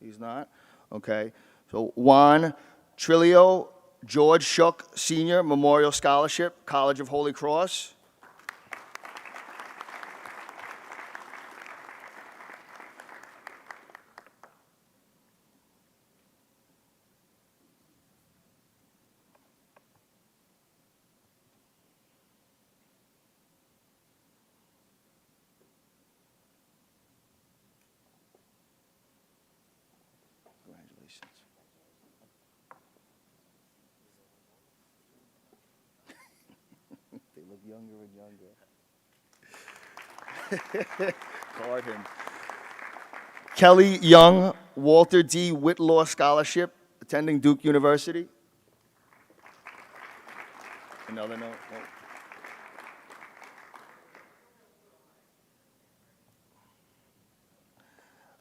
He's not? Okay. So Juan Trillo George Shook Sr. Memorial Scholarship, College of Holy Cross. They look younger and younger. Card him. Kelly Young, Walter D. Whitlaw Scholarship, attending Duke University. Another note. Nope.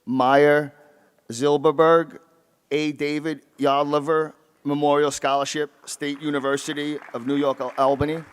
Meyer Zilberberg, A. David Yodlever Memorial Scholarship, State University of New York, Albany.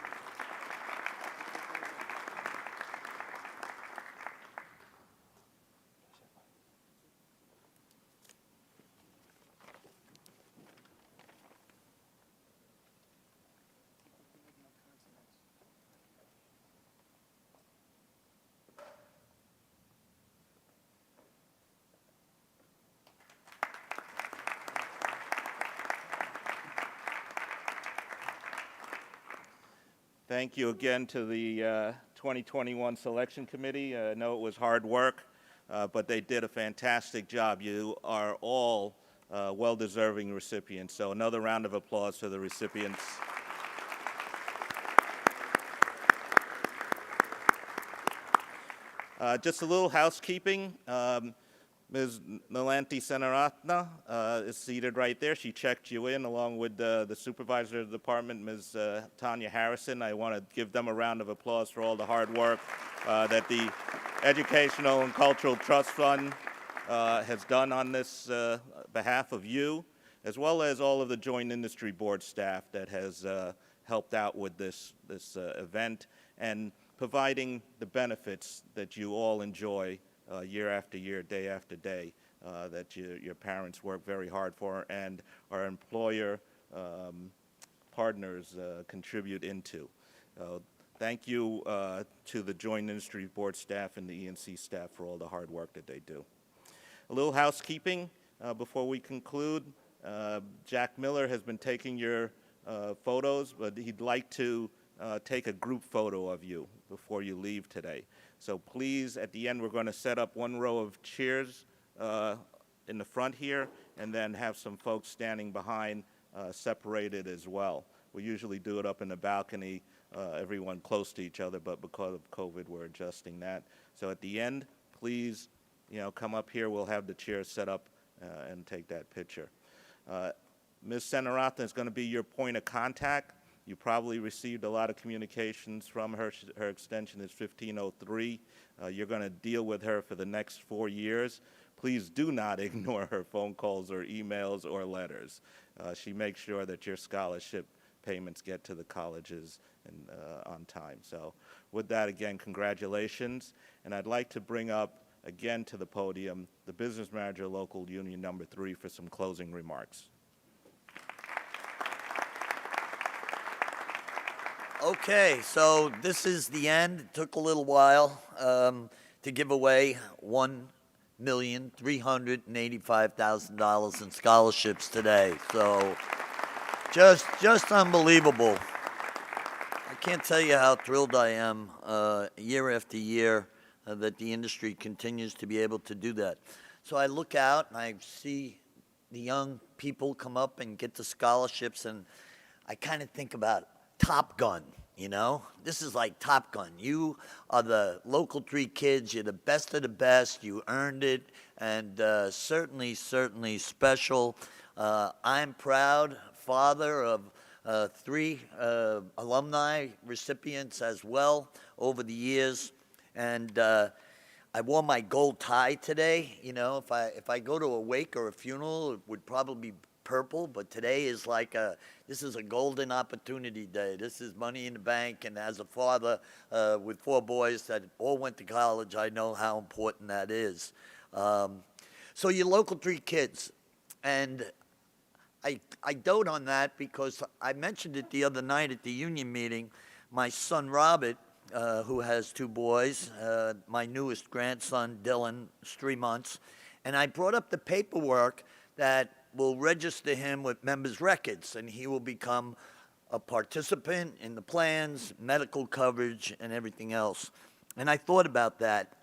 Thank you again to the 2021 Selection Committee. I know it was hard work, but they did a fantastic job. You are all well-deserving recipients, so another round of applause for the recipients. Just a little housekeeping. Ms. Nalanti Senaratna is seated right there. She checked you in along with the supervisor of the department, Ms. Tanya Harrison. I want to give them a round of applause for all the hard work that the Educational and Cultural Trust Fund has done on this behalf of you, as well as all of the Joint Industry Board staff that has helped out with this event and providing the benefits that you all enjoy year after year, day after day, that your parents work very hard for and our employer partners contribute into. Thank you to the Joint Industry Board staff and the E&C staff for all the hard work that they do. A little housekeeping before we conclude. Jack Miller has been taking your photos, but he'd like to take a group photo of you before you leave today. So please, at the end, we're going to set up one row of chairs in the front here, and then have some folks standing behind separated as well. We usually do it up in the balcony, everyone close to each other, but because of COVID, we're adjusting that. So at the end, please, come up here. We'll have the chairs set up and take that picture. Ms. Senaratna is going to be your point of contact. You probably received a lot of communications from her. Her extension is 1503. You're going to deal with her for the next 4 years. Please do not ignore her phone calls or emails or letters. She makes sure that your scholarship payments get to the colleges and, on time. So with that, again, congratulations. And I'd like to bring up, again to the podium, the business manager, local union number 3, for some closing remarks. Okay, so this is the end. It took a little while to give away $1,385,000 in scholarships today. So just unbelievable. I can't tell you how thrilled I am year after year that the industry continues to be able to do that. So I look out and I see the young people come up and get the scholarships, and I kind of think about Top Gun, This is like Top Gun. You are the local 3 kids. You're the best of the best. You earned it, and certainly special. I'm proud father of 3 alumni recipients as well over the years, and I wore my gold tie today. You know, if I go to a wake or a funeral, it would probably be purple, but today is like this is a golden opportunity day. This is money in the bank, and as a father with 4 boys that all went to college, I know how important that is. So your local 3 kids, and I dote on that because I mentioned it the other night at the union meeting. My son Robert, who has 2 boys, my newest grandson Dylan is 3 months, and I brought up the paperwork that will register him with members' records, and he will become a participant in the plans, medical coverage, and everything else. And I thought about that.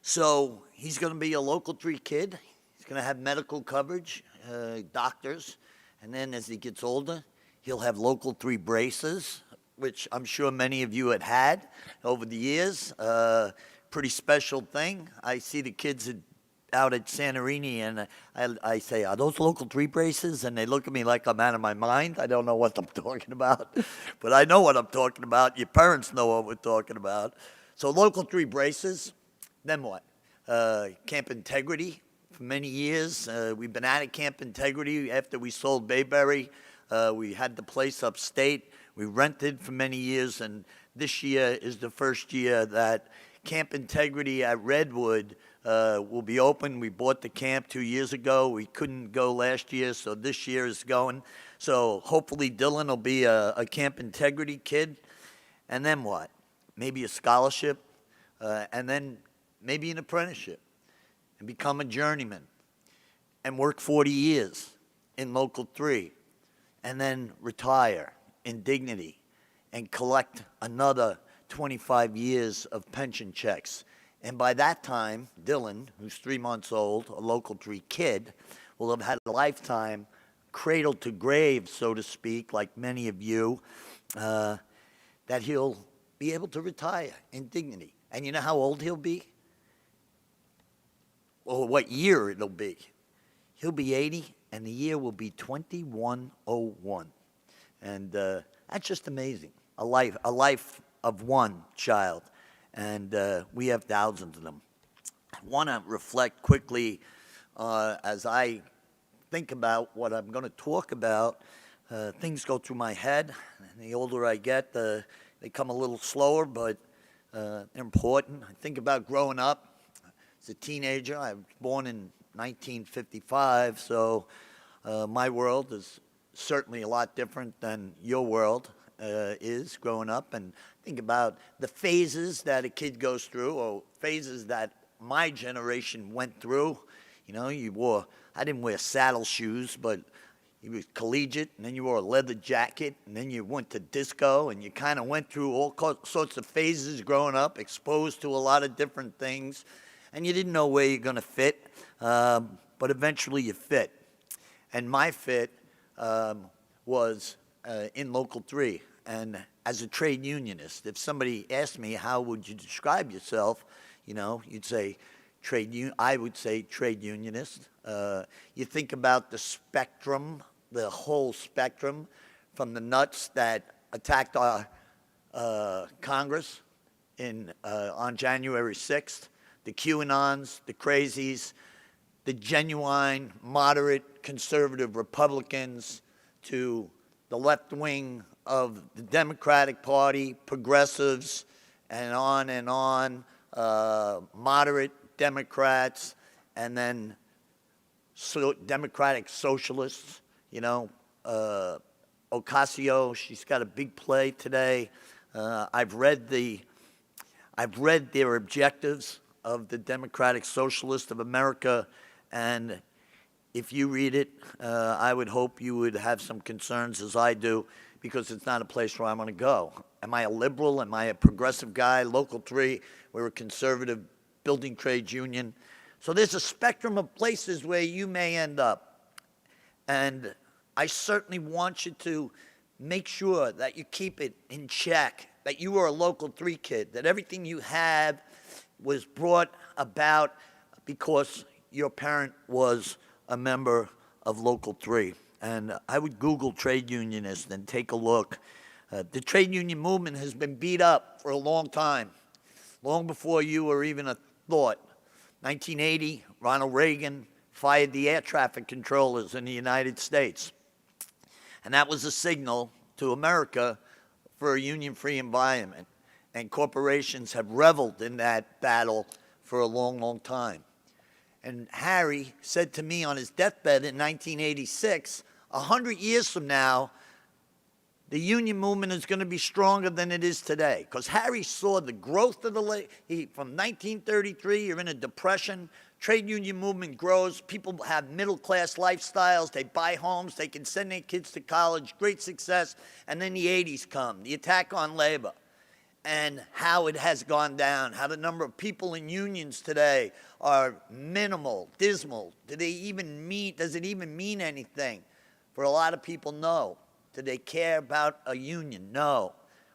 So he's going to be a local 3 kid. He's going to have medical coverage, doctors, and then as he gets older, he'll have local 3 braces, which I'm sure many of you had over the years. Pretty special thing. I see the kids out at Santorini, and I say, are those local 3 braces? And they look at me like I'm out of my mind. I don't know what I'm talking about, but I know what I'm talking about. Your parents know what we're talking about. So local 3 braces, then what? Camp Integrity for many years. We've been out of Camp Integrity after we sold Bayberry. We had the place upstate. We rented for many years, and this year is the first year that Camp Integrity at Redwood will be open. We bought the camp 2 years ago. We couldn't go last year, so this year is going. So hopefully Dylan will be a Camp Integrity kid. And then what? Maybe a scholarship, and then maybe an apprenticeship, and become a journeyman, and work 40 years in Local 3, and then retire in dignity, and collect another 25 years of pension checks. And by that time, Dylan, who's 3 months old, a Local 3 kid, will have had a lifetime cradle to grave, so to speak, like many of you, that he'll be able to retire in dignity. And you know how old he'll be? Or what year it'll be? He'll be 80, and the year will be 2101. And that's just amazing. A life of one child. And we have thousands of them. I want to reflect quickly as I think about what I'm going to talk about. Things go through my head, and the older I get, they come a little slower, but they're important. I think about growing up. As a teenager, I was born in 1955, so my world is certainly a lot different than your world is growing up. And think about the phases that a kid goes through, or phases that my generation went through. You know, I didn't wear saddle shoes, but you was collegiate, and then you wore a leather jacket, and then you went to disco, and you kind of went through all sorts of phases growing up, exposed to a lot of different things, and you didn't know where you're going to fit, but eventually you fit. And my fit was in Local 3. And as a trade unionist, if somebody asked me, how would you describe yourself, you know, you'd say I would say trade unionist. You think about the spectrum, the whole spectrum, from the nuts that attacked our Congress on January 6th, the QAnons, the crazies, the genuine, moderate, conservative Republicans, to the left wing of the Democratic Party, progressives, and on, moderate Democrats, and then Democratic socialists. You know, Ocasio, she's got a big play today. I've read their objectives of the Democratic Socialists of America, and if you read it, I would hope you would have some concerns, as I do, because it's not a place where I'm going to go. Am I a liberal? Am I a progressive guy? Local 3, we're a conservative building trades union. So there's a spectrum of places where you may end up. And I certainly want you to make sure that you keep it in check, that you are a Local 3 kid, that everything you have was brought about because your parent was a member of Local 3. And I would Google trade unionist and take a look. The trade union movement has been beat up for a long time. long before you were even a thought. 1980, Ronald Reagan fired the air traffic controllers in the United States. And that was a signal to America for a union-free environment. And corporations have reveled in that battle for a long, long time. And Harry said to me on his deathbed in 1986, 100 years from now, the union movement is going to be stronger than it is today. Because Harry saw the growth of from 1933, you're in a depression, trade union movement grows, people have middle-class lifestyles, they buy homes, they can send their kids to college, great success, and then the 80s come, the attack on labor, and how it has gone down, how the number of people in unions today are minimal, dismal. Does it even mean anything? For a lot of people, no. Do they care about a union? No.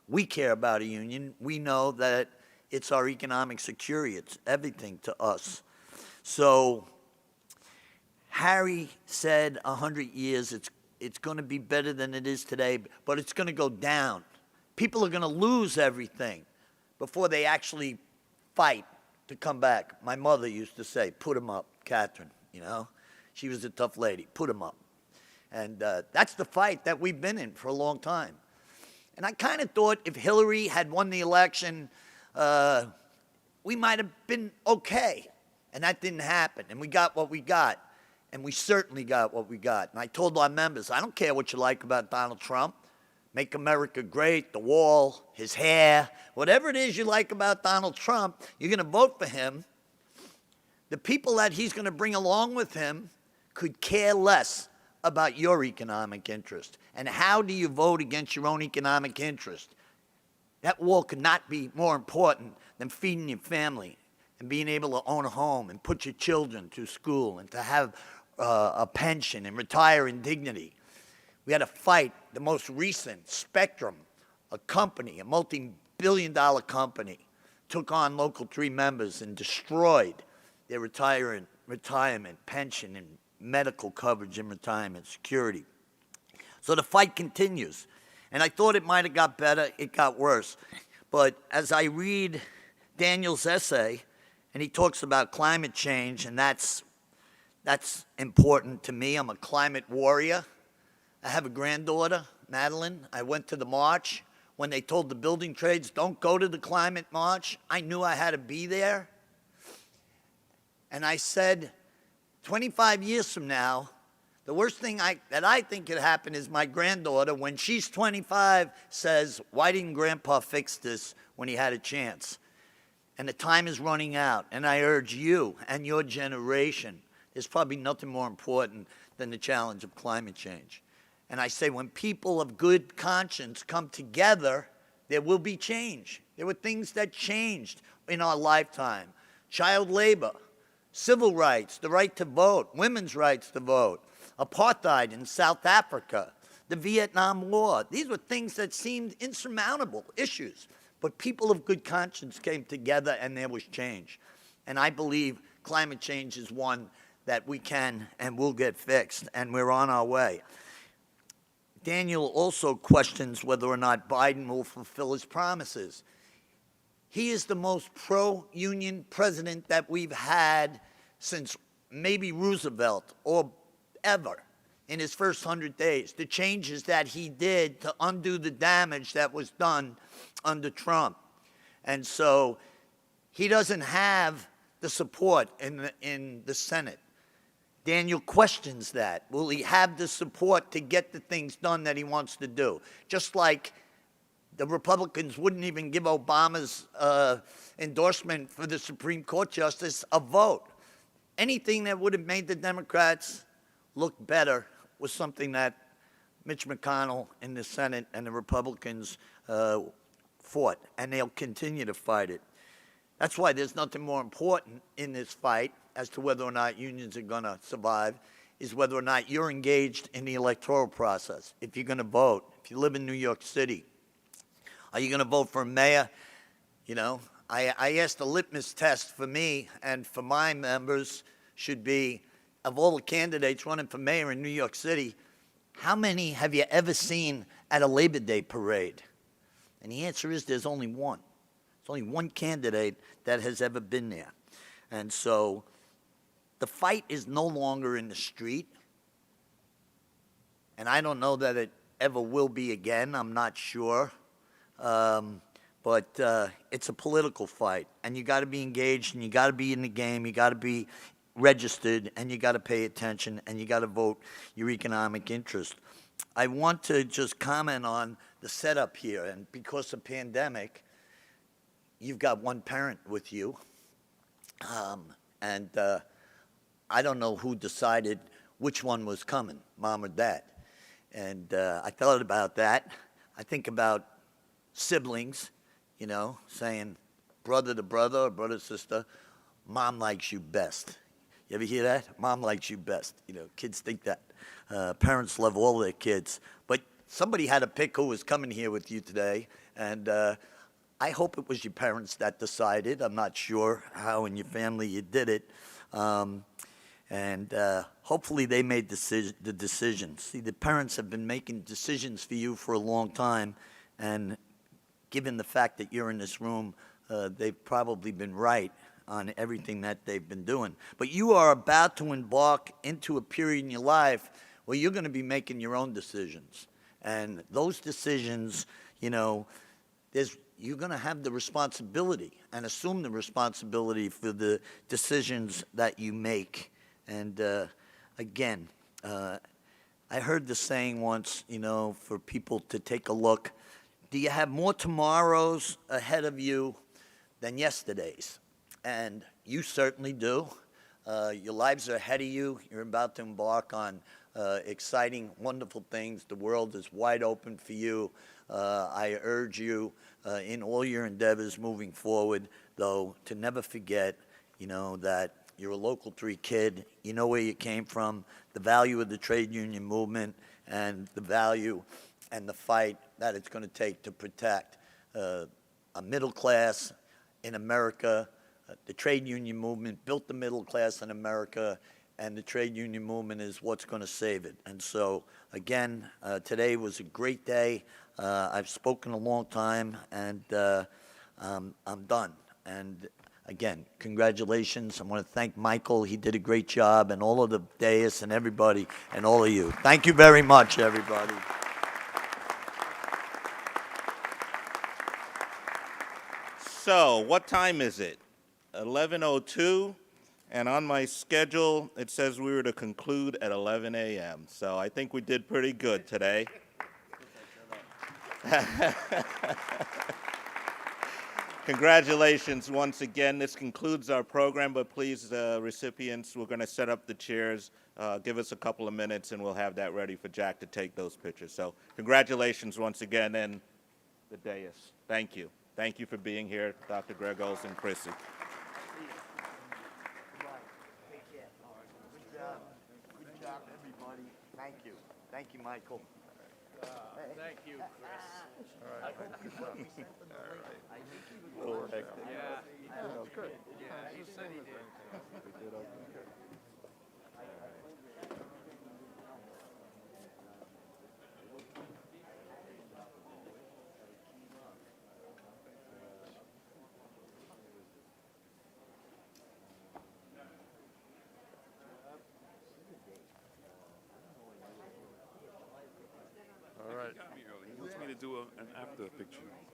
We care about a union. We know that it's our economic security. It's everything to us. So Harry said 100 years, it's going to be better than it is today, but it's going to go down. People are going to lose everything before they actually fight to come back. My mother used to say, put 'em up, Catherine, you know. She was a tough lady. Put 'em up. And that's the fight that we've been in for a long time. And I kind of thought if Hillary had won the election, we might have been okay. And that didn't happen. And we got what we got. And we certainly got what we got. And I told our members, I don't care what you like about Donald Trump. Make America great, the wall, his hair, whatever it is you like about Donald Trump, you're going to vote for him. The people that he's going to bring along with him could care less about your economic interest. And how do you vote against your own economic interest? That wall could not be more important than feeding your family and being able to own a home and put your children to school and to have a pension and retire in dignity. We had to fight the most recent Spectrum, a company, a multi-billion-dollar company, took on Local 3 members and destroyed their retirement, pension, and medical coverage in retirement security. So the fight continues. And I thought it might have got better. It got worse. But as I read Daniel's essay, and he talks about climate change, and that's important to me. I'm a climate warrior. I have a granddaughter, Madeline. I went to the march. When they told the building trades, don't go to the climate march, I knew I had to be there. And I said, 25 years from now, the worst thing that I think could happen is my granddaughter, when she's 25, says, why didn't Grandpa fix this when he had a chance? And the time is running out. And I urge you and your generation, there's probably nothing more important than the challenge of climate change. And I say, when people of good conscience come together, there will be change. There were things that changed in our lifetime. Child labor, civil rights, the right to vote, women's rights to vote, apartheid in South Africa, the Vietnam War. These were things that seemed insurmountable issues. But people of good conscience came together and there was change. And I believe climate change is one that we can and will get fixed, and we're on our way. Daniel also questions whether or not Biden will fulfill his promises. He is the most pro-union president that we've had since maybe Roosevelt or ever in his first 100 days. The changes that he did to undo the damage that was done under Trump. And so he doesn't have the support in the Senate. Daniel questions that. Will he have the support to get the things done that he wants to do? Just like the Republicans wouldn't even give Obama's endorsement for the Supreme Court justice a vote. Anything that would have made the Democrats look better was something that Mitch McConnell in the Senate and the Republicans fought, and they'll continue to fight it. That's why there's nothing more important in this fight as to whether or not unions are going to survive, is whether or not you're engaged in the electoral process. If you're going to vote, if you live in New York City, are you going to vote for a mayor? You know, I asked the litmus test for me and for my members should be, of all the candidates running for mayor in New York City, how many have you ever seen at a Labor Day parade? And the answer is there's only one. There's only one candidate that has ever been there. And so the fight is no longer in the street. And I don't know that it ever will be again. I'm not sure. But it's a political fight. And you got to be engaged, and you got to be in the game. You got to be registered, and you got to pay attention, and you got to vote your economic interest. I want to just comment on the setup here. And because of pandemic, you've got one parent with you. And I don't know who decided which one was coming, mom or dad. And I thought about that. I think about siblings, you know, saying brother to brother or brother to sister, mom likes you best. You ever hear that? Mom likes you best. You know, kids think that. Parents love all their kids. But somebody had to pick who was coming here with you today. And I hope it was your parents that decided. I'm not sure how in your family you did it. And hopefully they made the decisions. See, the parents have been making decisions for you for a long time. And given the fact that you're in this room, they've probably been right on everything that they've been doing. But you are about to embark into a period in your life where you're going to be making your own decisions. And those decisions, you know, you're going to have the responsibility and assume the responsibility for the decisions that you make. And again, I heard the saying once, you know, for people to take a look. Do you have more tomorrows ahead of you than yesterdays? And you certainly do. Your lives are ahead of you. You're about to embark on exciting, wonderful things. The world is wide open for you. I urge you in all your endeavors moving forward, though, to never forget, you know, that you're a Local 3 kid. You know where you came from, the value of the trade union movement, and the value and the fight that it's going to take to protect a middle class in America. The trade union movement built the middle class in America, and the trade union movement is what's going to save it. And so, again, today was a great day. I've spoken a long time, and I'm done. And again, congratulations. I want to thank Michael. He did a great job, and all of the dais and everybody and all of you. Thank you very much, everybody. So, what time is it? 11:02, and on my schedule, it says we were to conclude at 11 a.m. So I think we did pretty good today. Congratulations once again. This concludes our program, but please, recipients, we're going to set up the chairs. Give us a couple of minutes, and we'll have that ready for Jack to take those pictures. So congratulations once again, and the dais. Thank you. Thank you for being here, Dr. Greg Olson, Chrissy. Good job, everybody. Thank you. Thank you, Michael. Thank you, Chris. I hope you sent them the link. I think he was A little hectic. Yeah. good. Yeah, he said he did.